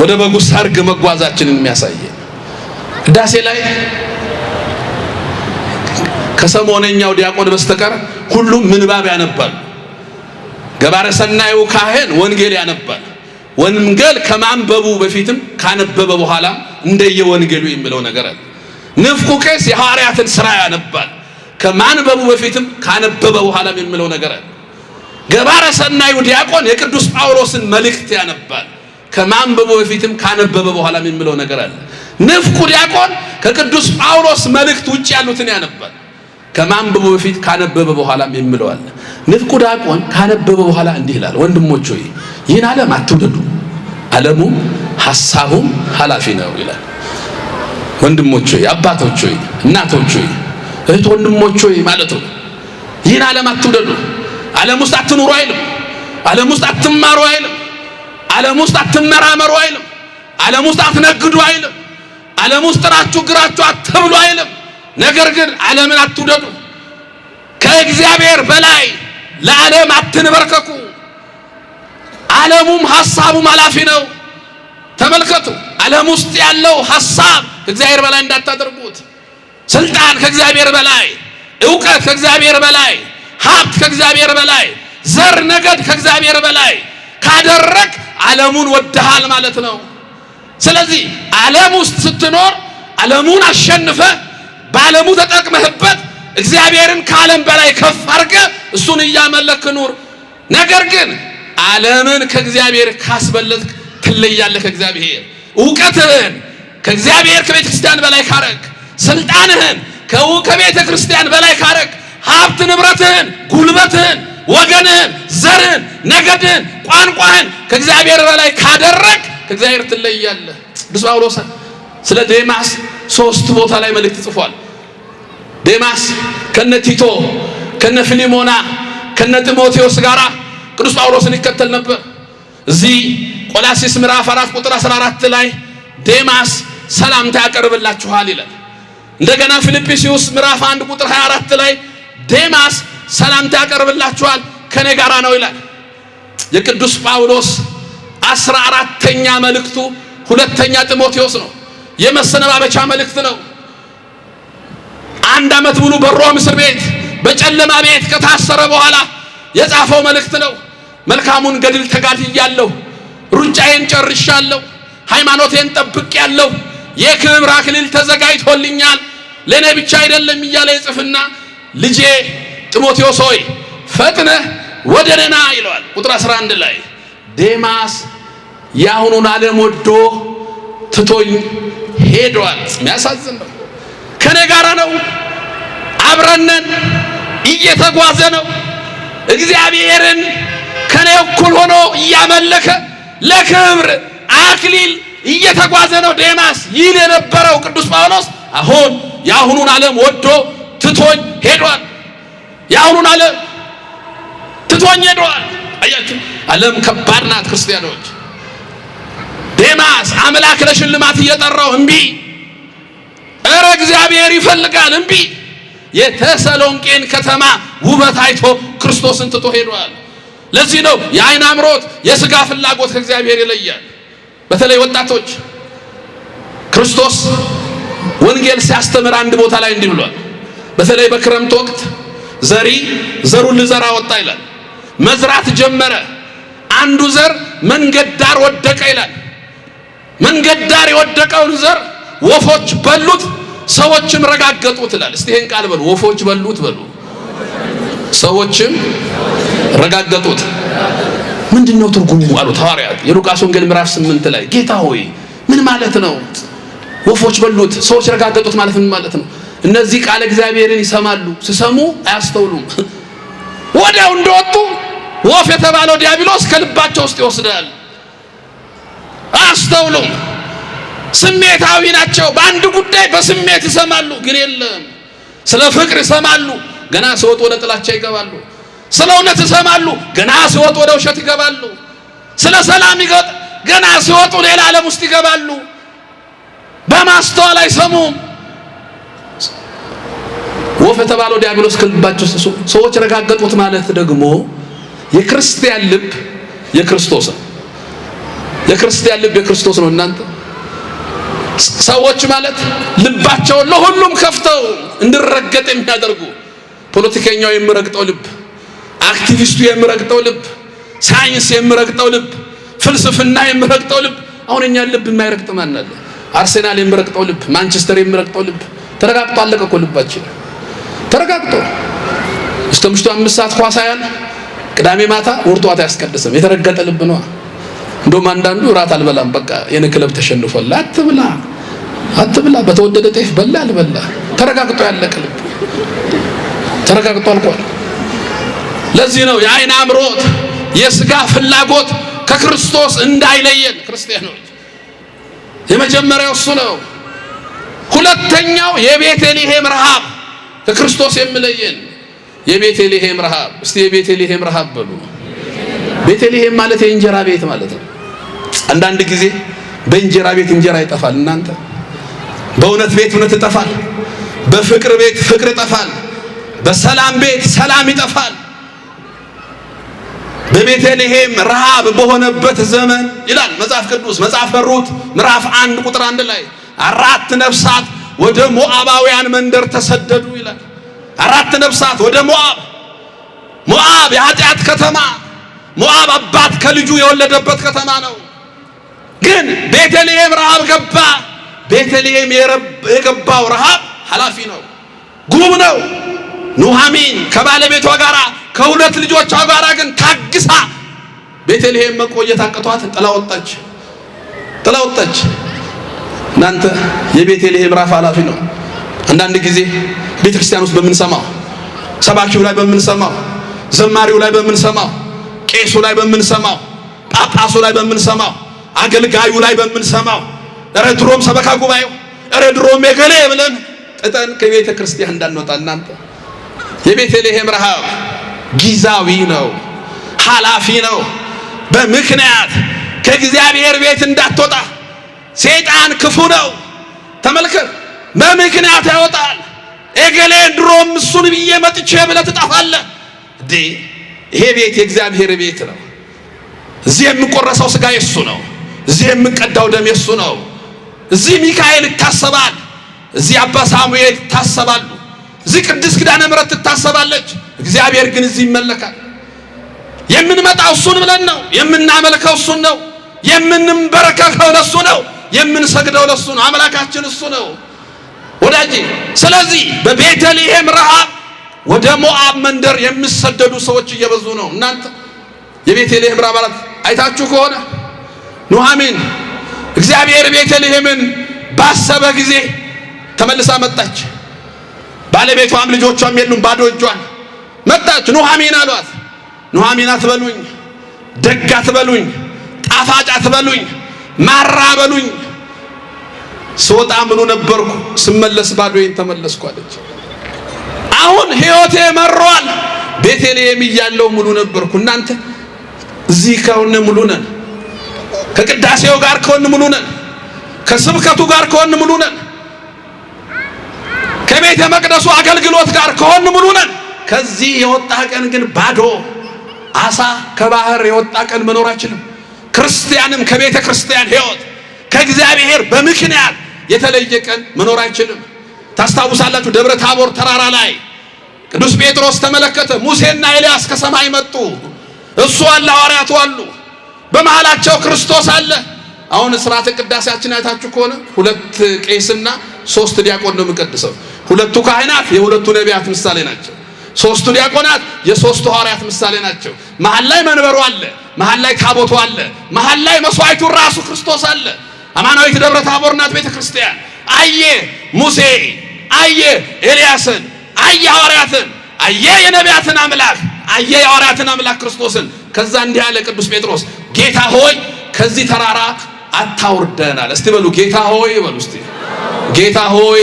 ወደ በጉ ሰርግ መጓዛችንን የሚያሳየን ቅዳሴ ላይ ከሰሞነኛው ዲያቆን በስተቀር ሁሉም ምንባብ ያነባል። ገባረ ሰናዩ ካህን ወንጌል ያነባል። ወንጌል ከማንበቡ በፊትም ካነበበ በኋላ እንደየወንጌሉ የሚለው ነገር አለ። ንፍቁ ቄስ የሐዋርያትን ሥራ ያነባል። ከማንበቡ በፊትም ካነበበ በኋላም የሚለው ነገር አለ። ገባረ ሰናዩ ዲያቆን የቅዱስ ጳውሎስን መልእክት ያነባል። ከማንበቡ በፊትም ካነበበ በኋላም የሚለው ነገር አለ። ንፍቁ ዲያቆን ከቅዱስ ጳውሎስ መልእክት ውጭ ያሉትን ያነባል። ከማንበቡ በፊት ካነበበ በኋላም የሚለው አለ። ንፍቁ ዲያቆን ካነበበ በኋላ እንዲህ ይላል፣ ወንድሞች ሆይ ይህን ዓለም አትውደዱ፣ ዓለሙም ሐሳቡም ኃላፊ ነው ይላል። ወንድሞች ሆይ፣ አባቶች ሆይ፣ እናቶች ሆይ፣ እህት ወንድሞች ሆይ ማለት ነው። ይህን ዓለም አትውደዱ። ዓለም ውስጥ አትኑሩ አይልም። ዓለም ውስጥ አትማሩ አይልም። ዓለም ውስጥ አትመራመሩ አይልም። ዓለም ውስጥ አትነግዱ አይልም። ዓለም ውስጥ ጥራችሁ ግራችሁ አትብሉ አይልም። ነገር ግን ዓለምን አትውደዱ። ከእግዚአብሔር በላይ ለዓለም አትንበርከኩ። ዓለሙም ሐሳቡም ኃላፊ ነው። ተመልከቱ፣ ዓለም ውስጥ ያለው ሐሳብ ከእግዚአብሔር በላይ እንዳታደርጉት። ስልጣን ከእግዚአብሔር በላይ፣ ዕውቀት ከእግዚአብሔር በላይ፣ ሀብት ከእግዚአብሔር በላይ፣ ዘር ነገድ ከእግዚአብሔር በላይ ካደረግ ዓለሙን ወደሃል ማለት ነው። ስለዚህ ዓለም ውስጥ ስትኖር ዓለሙን አሸንፈ በዓለሙ ተጠቅመህበት እግዚአብሔርን ከዓለም በላይ ከፍ አድርገህ እሱን እያመለክ ኑር። ነገር ግን ዓለምን ከእግዚአብሔር ካስበለጥክ ትለያለህ ከእግዚአብሔር። ዕውቀትህን ከእግዚአብሔር ከቤተ ክርስቲያን በላይ ካረክ፣ ስልጣንህን ከቤተ ክርስቲያን በላይ ካረክ፣ ሀብት ንብረትህን፣ ጉልበትህን፣ ወገንህን፣ ዘርህን፣ ነገድህን፣ ቋንቋህን ከእግዚአብሔር በላይ ካደረክ ከእግዚአብሔር ትለያለህ። ቅዱስ ጳውሎስ ስለ ዴማስ 3 ቦታ ላይ መልእክት ጽፏል። ዴማስ ከነ ቲቶ ከነ ፊሊሞና ከነ ጢሞቴዎስ ጋራ ቅዱስ ጳውሎስን ይከተል ነበር። እዚህ ቆላስይስ ምዕራፍ 4 ቁጥር 14 ላይ ዴማስ ሰላምታ ያቀርብላችኋል ይላል። እንደገና ፊልጵስዩስ ምዕራፍ 1 ቁጥር 24 ላይ ዴማስ ሰላምታ ያቀርብላችኋል ከኔ ጋራ ነው ይላል። የቅዱስ ጳውሎስ 14ኛ መልእክቱ ሁለተኛ ጢሞቴዎስ ነው። የመሰነባበቻ መልእክት ነው። 1 ዓመት ሙሉ በሮም እስር ቤት በጨለማ ቤት ከታሰረ በኋላ የጻፈው መልእክት ነው። መልካሙን ገድል ተጋድያለሁ፣ ሩጫዬን ጨርሻለሁ፣ ሃይማኖቴን ጠብቄያለሁ፣ የክብር አክሊል ተዘጋጅቶልኛል፣ ለኔ ብቻ አይደለም እያለ ይጽፍና ልጄ ጢሞቴዎስ ሆይ ፈጥነህ ወደ እኔ ና ይለዋል። ቁጥር 11 ላይ ዴማስ ያሁኑን ዓለም ወዶ ትቶኝ ሄዷል። የሚያሳዝን ነው። ከኔ ጋራ ነው፣ አብረነን እየተጓዘ ነው። እግዚአብሔርን ከኔ እኩል ሆኖ እያመለከ ለክብር አክሊል እየተጓዘ ነው ዴማስ ይል የነበረው ቅዱስ ጳውሎስ አሁን ያሁኑን ዓለም ወዶ ትቶኝ ሄዷል። ያሁኑን ዓለም ትቶኝ ሄዷል። አያችሁ፣ ዓለም ከባድ ናት ክርስቲያኖች። ዴማስ አምላክ ለሽልማት እየጠራው እምቢ፣ እረ እግዚአብሔር ይፈልጋል እምቢ። የተሰሎንቄን ከተማ ውበት አይቶ ክርስቶስን ትቶ ሄዷል። ለዚህ ነው የዓይን አምሮት የሥጋ ፍላጎት ከእግዚአብሔር ይለያል። በተለይ ወጣቶች ክርስቶስ ወንጌል ሲያስተምር አንድ ቦታ ላይ እንዲህ ብሏል። በተለይ በክረምት ወቅት ዘሪ ዘሩን ልዘራ ወጣ ይላል። መዝራት ጀመረ። አንዱ ዘር መንገድ ዳር ወደቀ ይላል። መንገድ ዳር የወደቀውን ዘር ወፎች በሉት፣ ሰዎችም ረጋገጡት ይላል። እስቲ ይሄን ቃል በሉ። ወፎች በሉት በሉ፣ ሰዎችም ረጋገጡት። ምንድነው ትርጉሙ አሉት ሐዋርያት። የሉቃስ ወንጌል ምዕራፍ 8 ላይ ጌታ ሆይ ምን ማለት ነው? ወፎች በሉት፣ ሰዎች ረጋገጡት ማለት ምን ማለት ነው? እነዚህ ቃል እግዚአብሔርን ይሰማሉ፣ ሲሰሙ አያስተውሉም። ወዲያው እንደወጡ ወፍ የተባለው ዲያብሎስ ከልባቸው ውስጥ ይወስዳል። አያስተውሉም። ስሜታዊ ናቸው። በአንድ ጉዳይ በስሜት ይሰማሉ፣ ግን የለም። ስለ ፍቅር ይሰማሉ፣ ገና ሲወጡ ወደ ጥላቻ ይገባሉ። ስለ እውነት ይሰማሉ፣ ገና ሲወጡ ወደ ውሸት ይገባሉ። ስለ ሰላም ገና ሲወጡ ሌላ ዓለም ውስጥ ይገባሉ። በማስተዋል አይሰሙም። ወፍ የተባለው ዲያብሎስ ከልባቸው ሰዎች ረጋገጡት ማለት ደግሞ የክርስቲያን ልብ የክርስቶስ ነው። የክርስቲያን ልብ የክርስቶስ ነው። እናንተ ሰዎች ማለት ልባቸውን ለሁሉም ከፍተው እንዲረገጥ የሚያደርጉ ፖለቲከኛው የሚረግጠው ልብ፣ አክቲቪስቱ የሚረግጠው ልብ፣ ሳይንስ የሚረግጠው ልብ፣ ፍልስፍና የሚረግጠው ልብ። አሁን እኛን ልብ የማይረግጥ ማን አለ? አርሴናል የሚረግጠው ልብ፣ ማንቸስተር የሚረግጠው ልብ ተረጋግጦ አለቀ እኮ ልባችን ተረጋግጦ። እስከ ምሽቱ 5 ሰዓት ኳስ ያያል። ቅዳሜ ማታ ወርጧት አያስቀድስም። የተረገጠ ልብ ነው። እንደውም አንዳንዱ ራት አልበላም በቃ የኔ ክለብ ተሸንፏል። አትብላ በተወደደ ጤፍ በላ አልበላ ተረጋግጦ ያለቀ ልብ ተረጋግጦ አልቋል። ለዚህ ነው የዓይን አምሮት የሥጋ ፍላጎት ከክርስቶስ እንዳይለየን ክርስቲያኖች። የመጀመሪያው እሱ ነው። ሁለተኛው የቤተልሔም ረሃብ ከክርስቶስ የሚለየን የቤተልሔም ረሃብ። እስቲ የቤተልሔም ረሃብ በሉ። ቤተልሔም ማለት የእንጀራ ቤት ማለት ነው። አንዳንድ ጊዜ በእንጀራ ቤት እንጀራ ይጠፋል። እናንተ በእውነት ቤት እውነት ይጠፋል። በፍቅር ቤት ፍቅር ይጠፋል። በሰላም ቤት ሰላም ይጠፋል። በቤተልሔም ረሃብ በሆነበት ዘመን ይላል መጽሐፍ ቅዱስ መጽሐፈ ሩት ምዕራፍ 1 ቁጥር 1 ላይ 4 ነፍሳት ወደ ሞዓባውያን መንደር ተሰደዱ ይላል። 4 ነፍሳት ወደ ሞዓብ የኃጢአት ከተማ። ሞዓብ አባት ከልጁ የወለደበት ከተማ ነው። ግን ቤተልሔም ረሃብ ገባ። ቤተልሔም የገባው ረሃብ ኃላፊ ነው፣ ጉም ነው። ኑሃሚን ከባለቤቷ ጋር ከ2 ልጆቿ ጋር ግን ታግሳ ቤተልሔም መቆየት አቅቷት ጥላ ወጣች። እናንተ የቤተልሔም ራፍ ኃላፊ ነው። አንዳንድ ጊዜ ቤተክርስቲያን ውስጥ በምንሰማው፣ ሰባኪው ላይ በምንሰማው፣ ዘማሪው ላይ በምንሰማው፣ ቄሱ ላይ በምንሰማው፣ ጳጳሱ ላይ በምንሰማው፣ አገልጋዩ ላይ በምንሰማው፣ ኧረ ድሮም ሰበካ ጉባኤው፣ ኧረ ድሮም የገሌ ብለን ጥጠን ከቤተ ክርስቲያን እንዳንወጣ እናንተ የቤተልሔም ረሃብ ጊዜያዊ ነው፣ ኃላፊ ነው። በምክንያት ከእግዚአብሔር ቤት እንዳትወጣ ሰይጣን ክፉ ነው። ተመልከት፣ በምክንያት ያወጣል። እገሌን ድሮም እሱን ብዬ መጥቼ ብለህ ትጠፋለህ። ይሄ ቤት የእግዚአብሔር ቤት ነው። እዚህ የምቆረሰው ሥጋ የሱ ነው። እዚህ የምቀዳው ደም የሱ ነው። እዚህ ሚካኤል ይታሰባል። እዚህ አባ ሳሙኤል ይታሰባሉ። እዚህ ቅድስት ኪዳነ ምሕረት ትታሰባለች። እግዚአብሔር ግን እዚህ ይመለካል። የምንመጣው እሱን ብለን ነው። የምናመልከው እሱን ነው። የምንበረከከው ለሱ ነው። የምንሰግደው ለሱ ነው። አምላካችን እሱ ነው ወዳጄ። ስለዚህ በቤተልሔም ረሃብ ወደ ሞዓብ መንደር የሚሰደዱ ሰዎች እየበዙ ነው። እናንተ የቤተልሔም ረሃብ አይታችሁ ከሆነ ኑኃሚን እግዚአብሔር ቤተልሔምን ባሰበ ጊዜ ተመልሳ መጣች። ባለቤቷም ልጆቿም የሉም፣ ባዶ እጇን መጣች። ኑኃሚን አሏት። ኑኃሚን አትበሉኝ፣ ደግ አትበሉኝ፣ ጣፋጭ አትበሉኝ፣ ማራ በሉኝ። ስወጣ ምኑ ነበርኩ፣ ስመለስ ባዶዬን ተመለስኩ አለች። አሁን ሕይወቴ መሯል። ቤተልሔም እያለሁ ሙሉ ነበርኩ። እናንተ እዚህ ከሆነ ሙሉ ነን። ከቅዳሴው ጋር ከሆነ ሙሉ ነን። ከስብከቱ ጋር ከሆነ ሙሉ ነን። ከቤተ መቅደሱ አገልግሎት ጋር ከሆነ ሙሉ ነን። ከዚህ የወጣ ቀን ግን ባዶ አሳ ከባህር የወጣ ቀን መኖር አይችልም። ክርስቲያንም ከቤተ ክርስቲያን ሕይወት ከእግዚአብሔር በምክንያት የተለየ ቀን መኖር አይችልም። ታስታውሳላችሁ፣ ደብረ ታቦር ተራራ ላይ ቅዱስ ጴጥሮስ ተመለከተ። ሙሴና ኤልያስ ከሰማይ መጡ። እሱ አለ፣ ሐዋርያቱ አሉ፣ በመሃላቸው ክርስቶስ አለ። አሁን ሥርዓተ ቅዳሴያችን አይታችሁ ከሆነ 2 ቄስና 3 ዲያቆን ነው የምንቀድሰው። 2ቱ ካህናት የሁለቱ ነቢያት ምሳሌ ናቸው። 3ቱ ዲያቆናት የ3ቱ ሐዋርያት ምሳሌ ናቸው። መሃል ላይ መንበሩ አለ፣ መሃል ላይ ታቦቱ አለ፣ መሃል ላይ መስዋዕቱ ራሱ ክርስቶስ አለ። አማናዊት ደብረ ታቦር ናት ቤተ ክርስቲያን። አየ ሙሴ፣ አየ ኤልያስን፣ አየ ሐዋርያትን፣ አየ የነቢያትን አምላክ፣ አየ የሐዋርያትን አምላክ ክርስቶስን። ከዛ እንዲህ አለ ቅዱስ ጴጥሮስ፣ ጌታ ሆይ ከዚህ ተራራ አታውርደናል። እስቲ በሉ ጌታ ሆይ በሉ እስቲ። ጌታ ሆይ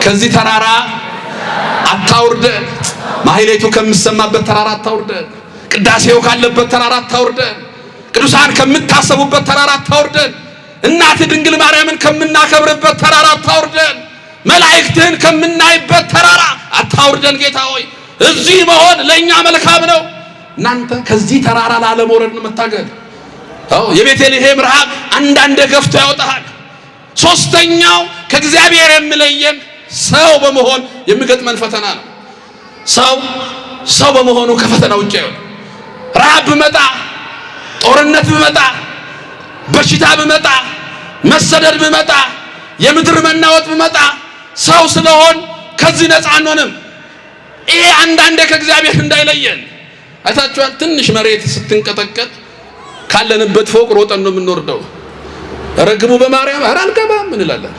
ከዚህ ተራራ አታውርደን። ማህሌቱ ከሚሰማበት ተራራ አታውርደን። ቅዳሴው ካለበት ተራራ አታውርደን። ቅዱሳን ከምታሰቡበት ተራራ አታውርደን። እናት ድንግል ማርያምን ከምናከብርበት ተራራ አታውርደን። መላእክትህን ከምናይበት ተራራ አታውርደን። ጌታ ሆይ እዚህ መሆን ለእኛ መልካም ነው። እናንተ ከዚህ ተራራ ላለመውረድ መታገል። የቤተልሔም ረሃብ አንዳንዴ ገፍቶ ያወጣሃል። ሶስተኛው ከእግዚአብሔር የሚለየን ሰው በመሆን የሚገጥመን ፈተና ነው። ሰው በመሆኑ ከፈተና ውጭ አይሆን። ረሃብ ብመጣ፣ ጦርነት ብመጣ፣ በሽታ ብመጣ፣ መሰደድ ብመጣ፣ የምድር መናወጥ ብመጣ ሰው ስለሆን ከዚህ ነፃ አንሆንም። ይሄ አንዳንዴ ከእግዚአብሔር እንዳይለየን አይታችኋል። ትንሽ መሬት ስትንቀጠቀጥ ካለንበት ፎቅ ሮጠን ነው የምንወርደው። ረግቡ በማርያም ኧረ አልገባም እንላለን።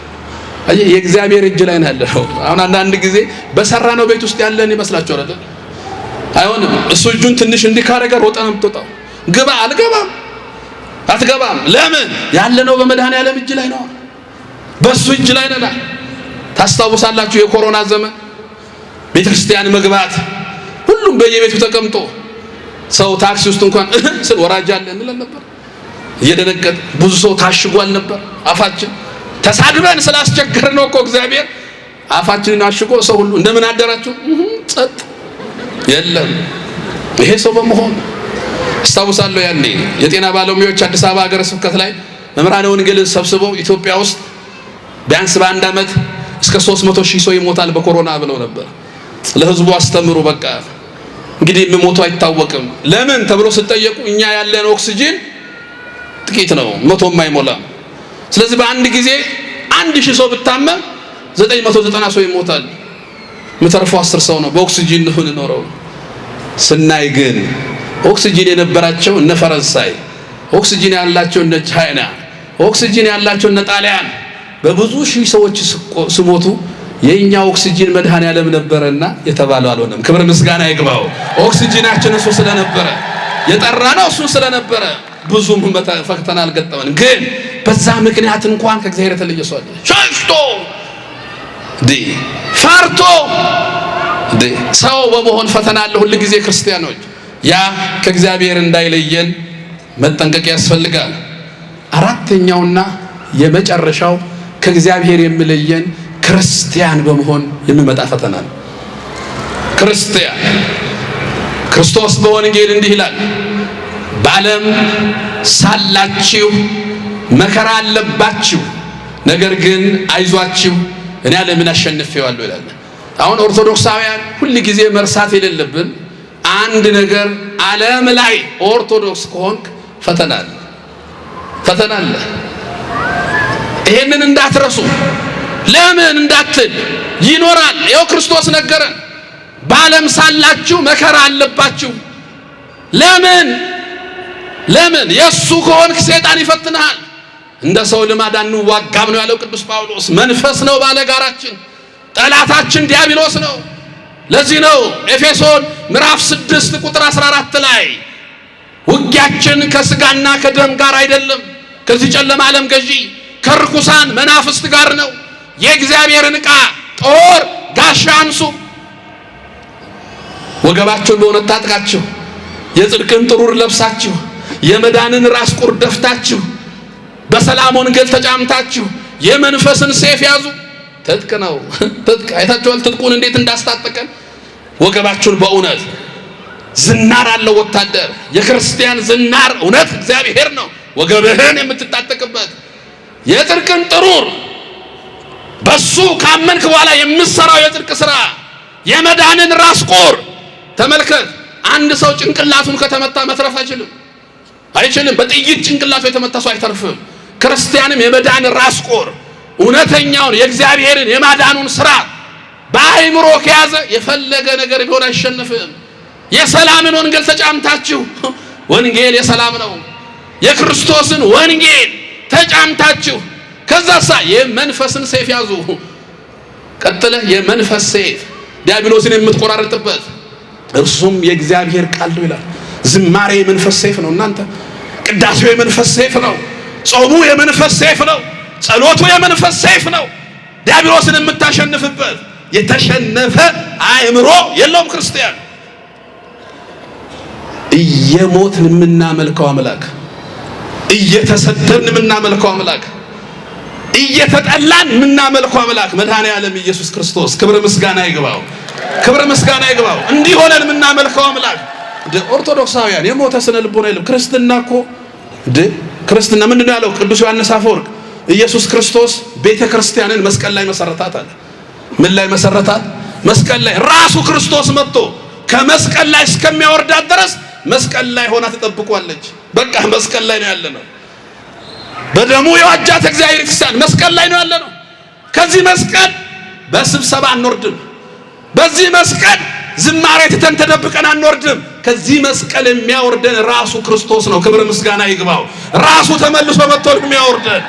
አየህ የእግዚአብሔር እጅ ላይ ነው ያለው። አሁን አንዳንድ ጊዜ በሰራ ነው ቤት ውስጥ ያለን ይመስላችኋል አይደል? አይሆንም። እሱ እጁን ትንሽ እንዲካረገ ሮጠን የምትወጣው ግባ፣ አልገባም፣ አትገባም። ለምን? ያለነው በመድኃኔዓለም እጅ ላይ ነው፣ በሱ እጅ ላይ ነን። ታስታውሳላችሁ የኮሮና ዘመን ቤተክርስቲያን መግባት ሁሉም በየቤቱ ተቀምጦ ሰው ታክሲ ውስጥ እንኳን ስለ ወራጅ አለ እንለን ነበር እየደነገጠ። ብዙ ሰው ታሽጓል ነበር። አፋችን ተሳድበን ስላስቸገርን ነው እኮ እግዚአብሔር አፋችንን አሽጎ ሰው ሁሉ እንደምን አደራችሁ ጸጥ የለም። ይሄ ሰው በመሆን አስታውሳለሁ ያኔ የጤና ባለሙያዎች አዲስ አበባ ሀገረ ስብከት ላይ መምህራነ ወንጌልን ሰብስበው ኢትዮጵያ ውስጥ ቢያንስ በአንድ ዓመት እስከ 300,000 ሰው ይሞታል በኮሮና ብለው ነበር። ለህዝቡ አስተምሩ፣ በቃ እንግዲህ የሚሞቱ አይታወቅም። ለምን ተብሎ ሲጠየቁ እኛ ያለን ኦክሲጅን ጥቂት ነው፣ 100 አይሞላም። ስለዚህ በአንድ ጊዜ 1000 ሰው ብታመም 990 ሰው ይሞታል። ምተርፈው 10 ሰው ነው በኦክሲጅን ነው የምንኖረው። ስናይ ግን ኦክሲጂን የነበራቸው እነ ፈረንሳይ፣ ኦክሲጂን ያላቸው እነ ቻይና፣ ኦክሲጂን ያላቸው እነ ጣሊያን በብዙ ሺህ ሰዎች ሲሞቱ የኛ ኦክሲጂን መድኃኔዓለም ነበርና የተባለው አልሆነም። ክብር ምስጋና ይግባው። ኦክሲጂናችን እሱ ስለነበረ የጠራ ነው እሱ ስለነበረ ብዙም ፈተና አልገጠመን። ግን በዛ ምክንያት እንኳን ከእግዚአብሔር የተለየ ሰው አለ። ሸሽቶ ፈርቶ ሰው በመሆን ፈተና አለ ሁሉ ጊዜ ክርስቲያኖች። ያ ከእግዚአብሔር እንዳይለየን መጠንቀቅ ያስፈልጋል። አራተኛውና የመጨረሻው ከእግዚአብሔር የሚለየን ክርስቲያን በመሆን የሚመጣ ፈተና ነው። ክርስቲያን ክርስቶስ በወንጌል እንዲህ ይላል፣ በዓለም ሳላችሁ መከራ አለባችሁ፣ ነገር ግን አይዟችሁ እኔ ዓለምን አሸንፌዋለሁ ይላል። አሁን ኦርቶዶክሳውያን ሁሉ ጊዜ መርሳት የሌለብን አንድ ነገር፣ ዓለም ላይ ኦርቶዶክስ ከሆንክ ፈተና አለ፣ ፈተና አለ። ይሄንን እንዳትረሱ። ለምን እንዳትል ይኖራል። ይኸው ክርስቶስ ነገረን፣ በዓለም ሳላችሁ መከራ አለባችሁ። ለምን የእሱ ከሆንክ ሰይጣን ይፈትንሃል። እንደ ሰው ልማድ አንዋጋም ነው ያለው ቅዱስ ጳውሎስ። መንፈስ ነው ባለጋራችን፣ ጠላታችን ዲያብሎስ ነው። ለዚህ ነው ኤፌሶን ምዕራፍ 6 ቁጥር 14 ላይ ውጊያችን ከስጋና ከደም ጋር አይደለም፣ ከዚህ ጨለማ ዓለም ገዢ ከርኩሳን መናፍስት ጋር ነው። የእግዚአብሔርን ዕቃ ጦር ጋሻ አንሱ፣ ወገባችሁን በእውነት ታጥቃችሁ፣ የጽድቅን ጥሩር ለብሳችሁ፣ የመዳንን ራስ ቁር ደፍታችሁ፣ በሰላም ወንጌል ተጫምታችሁ፣ የመንፈስን ሰይፍ ያዙ። ትጥቅ ነው። ትጥቅ አይታችኋል፣ ትጥቁን እንዴት እንዳስታጠቀን። ወገባችሁን በእውነት ዝናር አለው ወታደር። የክርስቲያን ዝናር እውነት እግዚአብሔር ነው። ወገብህን የምትታጠቅበት የጽድቅን ጥሩር በሱ ካመንክ በኋላ የምትሰራው የጽድቅ ስራ፣ የመዳንን ራስ ቁር ተመልከት። አንድ ሰው ጭንቅላቱን ከተመታ መትረፍ አይችልም። በጥይት ጭንቅላቱ የተመታ ሰው አይተርፍም። ክርስቲያንም የመዳን ራስ ቁር እውነተኛውን የእግዚአብሔርን የማዳኑን ስራ በአእምሮ ከያዘ የፈለገ ነገር ቢሆን አይሸነፍም። የሰላምን ወንጌል ተጫምታችሁ፣ ወንጌል የሰላም ነው። የክርስቶስን ወንጌል ተጫምታችሁ፣ ከዛሳ የመንፈስን ሰይፍ ያዙ። ቀጥለህ የመንፈስ ሰይፍ ዲያብሎስን የምትቆራርጥበት እርሱም የእግዚአብሔር ቃል ነው ይላል። ዝማሬ የመንፈስ ሰይፍ ነው። እናንተ ቅዳሴው የመንፈስ ሰይፍ ነው። ጾሙ የመንፈስ ሰይፍ ነው። ጸሎቱ የመንፈስ ሰይፍ ነው። ዲያብሎስን የምታሸንፍበት። የተሸነፈ አእምሮ የለውም ክርስቲያን። እየሞትን የምናመልከው አምላክ፣ እየተሰደድን የምናመልከው አምላክ፣ እየተጠላን የምናመልከው አምላክ መድኃኔዓለም ኢየሱስ ክርስቶስ ክብር ምስጋና ይግባው፣ ክብር ምስጋና ይግባው። እንዲህ ሆነን የምናመልከው አምላክ። ኦርቶዶክሳውያን የሞተ ስነ ልቦና የለም። ክርስትና እኮ ክርስትና ምንድን ነው ያለው ቅዱስ ዮሐንስ አፈወርቅ? ኢየሱስ ክርስቶስ ቤተ ክርስቲያንን መስቀል ላይ መሰረታት አለ። ምን ላይ መሰረታት? መስቀል ላይ። ራሱ ክርስቶስ መጥቶ ከመስቀል ላይ እስከሚያወርዳት ድረስ መስቀል ላይ ሆና ትጠብቋለች። በቃ መስቀል ላይ ነው ያለነው። በደሙ የዋጃት እግዚአብሔር ክርስቲያን መስቀል ላይ ነው ያለነው። ከዚህ መስቀል በስብሰባ አንወርድም። በዚህ መስቀል ዝማሬ ትተን ተደብቀን አንወርድም። ከዚህ መስቀል የሚያወርደን ራሱ ክርስቶስ ነው። ክብር ምስጋና ይግባው። ራሱ ተመልሶ መጥቶ የሚያወርደን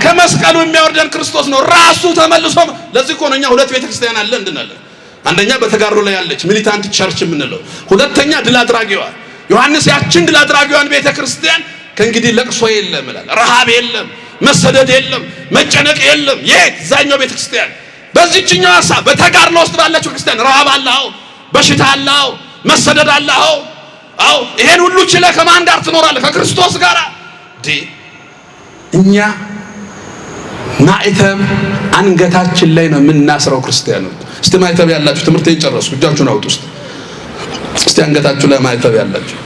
ከመስቀሉ የሚያወርደን ክርስቶስ ነው። ራሱ ተመልሶ። ለዚህ እኮ ነው እኛ ሁለት ቤተክርስቲያን አለ እንድናለን። አንደኛ በተጋድሎ ላይ ያለች ሚሊታንት ቸርች የምንለው፣ ሁለተኛ ድል አድራጊዋ ዮሐንስ። ያችን ድል አድራጊዋን ቤተክርስቲያን ከእንግዲህ ለቅሶ የለም ይላል፣ ረሃብ የለም፣ መሰደድ የለም፣ መጨነቅ የለም። የት ዛኛው ቤተክርስቲያን። በዚህኛው ሐሳብ በተጋድሎ ውስጥ ባለችው ክርስቲያን ረሃብ አለ፣ በሽታ አለ፣ መሰደድ አለ። አዎ ይሄን ሁሉ ችለህ ከማን ጋር ትኖራለህ? ከክርስቶስ ጋር። እኛ ማዕተብ አንገታችን ላይ ነው የምናስረው ክርስቲያኖች። እስቲ ማዕተብ ያላችሁ ትምህርቴን ጨረስኩ፣ እጃችሁን አውጡ። እስቲ አንገታችሁ ላይ ማዕተብ ያላችሁ፣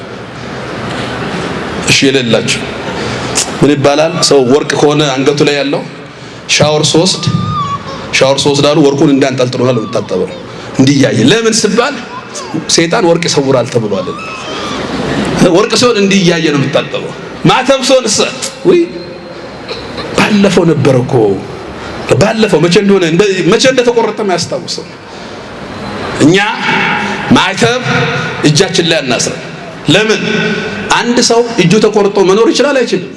እሺ የሌላችሁ ምን ይባላል? ሰው ወርቅ ከሆነ አንገቱ ላይ ያለው ሻወር ሶስት ዳሉ ወርቁን እንዳንጠልጥሎ ነው የምታጠበው እንዲያየ። ለምን ሲባል ሰይጣን ወርቅ ይሰውራል ተብሏል። ወርቅ ሲሆን እንዲያየ ነው የምታጠበው። ማዕተብ ሲሆን ወይ ባለፈው ነበር እኮ ባለፈው መቼ እንደተቆረጠ ማያስታውሰው። እኛ ማዕተብ እጃችን ላይ አናስረን። ለምን አንድ ሰው እጁ ተቆርጦ መኖር ይችላል አይችልም?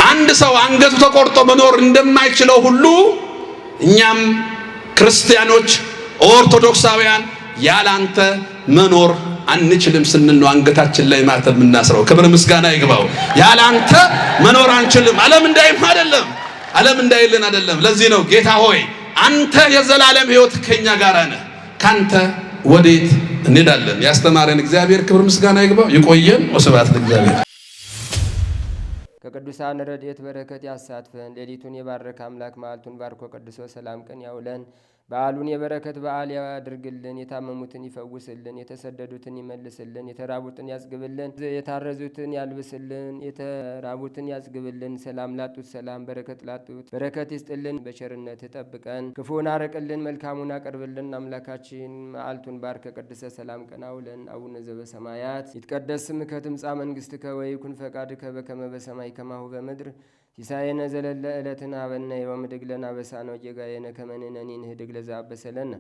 አንድ ሰው አንገቱ ተቆርጦ መኖር እንደማይችለው ሁሉ እኛም ክርስቲያኖች ኦርቶዶክሳውያን ያላንተ መኖር አንችልም ስንል ነው አንገታችን ላይ ማተብ የምናስረው። ክብር ምስጋና ይግባው። ያላንተ መኖር አንችልም። ዓለም እንዳይም አይደለም፣ ዓለም እንዳይልን አይደለም። ለዚህ ነው ጌታ ሆይ አንተ የዘላለም ሕይወት ከኛ ጋር ነህ፣ ካንተ ወዴት እንሄዳለን? ያስተማረን እግዚአብሔር ክብር ምስጋና ይግባው። ይቆየን። ወስብሐት ለእግዚአብሔር። ከቅዱሳን ረድኤት በረከት ያሳትፈን። ሌሊቱን የባረከ አምላክ መዓልቱን ባርኮ ቀድሶ ሰላም ቀን ያውለን። በዓሉን የበረከት በዓል ያድርግልን። የታመሙትን ይፈውስልን፣ የተሰደዱትን ይመልስልን፣ የተራቡትን ያጽግብልን፣ የታረዙትን ያልብስልን፣ የተራቡትን ያጽግብልን። ሰላም ላጡት ሰላም፣ በረከት ላጡት በረከት ይስጥልን። በቸርነት ጠብቀን፣ ክፉን አርቅልን፣ መልካሙን አቅርብልን። አምላካችን መዓልቱን ባርከ ቀድሰ ሰላም ቀን አውለን። አቡነ ዘበሰማያት ይትቀደስ ስምከ ትምጻእ መንግሥትከ ወይኩን ፈቃድከ በከመ በሰማይ ከማሁ በምድር ሲሳየነ ዘለለ ዕለትነ ሀበነ ዮም ወኅድግ ለነ አበሳነ ወጌጋየነ ከመ ንሕነኒ ንኅድግ ለዘአበሰ ለነ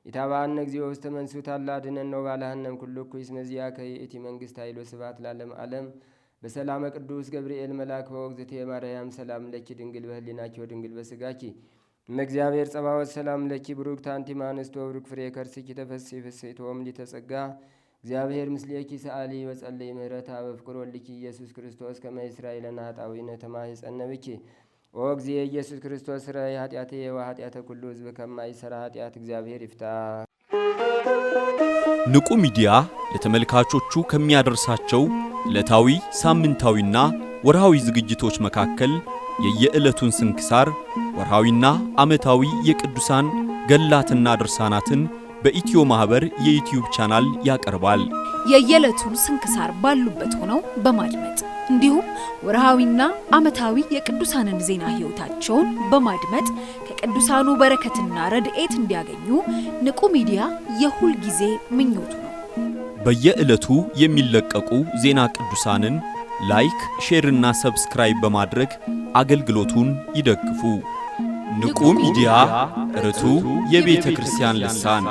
ኢታብአነ እግዚኦ ውስተ መንሱት አላ አድኅነነ ወባልሐነ እምኩሉ እኩይ እስመ ዚአከ ይእቲ መንግሥት ኃይል ወስብሐት ለዓለመ ዓለም። በሰላመ ቅዱስ ገብርኤል መልአክ በወግዝእትየ ማርያም ሰላም ለኪ ድንግል በህሊናኪ ወድንግል በሥጋኪ እመ እግዚአብሔር ጸባኦት ሰላም ለኪ ብሩክት አንቲ እምአንስቶ ብሩክ ፍሬ ከርሥኪ ተፈሥሒ ፍሥሕት ወምልዕተ ጸጋ እግዚአብሔር ምስሌኪ ሰአሊ ወጸልይ ምህረታ በፍቅር ወልኪ ኢየሱስ ክርስቶስ ከመ ይስራይ ለነ ኃጣውኢነ ተማኅፀነ ብኪ ኦ እግዚእ ኢየሱስ ክርስቶስ ስራይ ኃጢአቴ ወኃጢአተ ኩሉ ሕዝብ ከማይሰራ ኃጢአት እግዚአብሔር ይፍታ። ንቁ ሚዲያ ለተመልካቾቹ ከሚያደርሳቸው ዕለታዊ ሳምንታዊና ወርሃዊ ዝግጅቶች መካከል የየዕለቱን ስንክሳር ወርሃዊና ዓመታዊ የቅዱሳን ገላትና ድርሳናትን በኢትዮ ማህበር የዩቲዩብ ቻናል ያቀርባል። የየዕለቱን ስንክሳር ባሉበት ሆነው በማድመጥ እንዲሁም ወርሃዊና ዓመታዊ የቅዱሳንን ዜና ሕይወታቸውን በማድመጥ ከቅዱሳኑ በረከትና ረድኤት እንዲያገኙ ንቁ ሚዲያ የሁል ጊዜ ምኞቱ ነው። በየዕለቱ የሚለቀቁ ዜና ቅዱሳንን ላይክ፣ ሼርና ሰብስክራይብ በማድረግ አገልግሎቱን ይደግፉ። ንቁ ሚዲያ ርቱ የቤተ ክርስቲያን ልሳን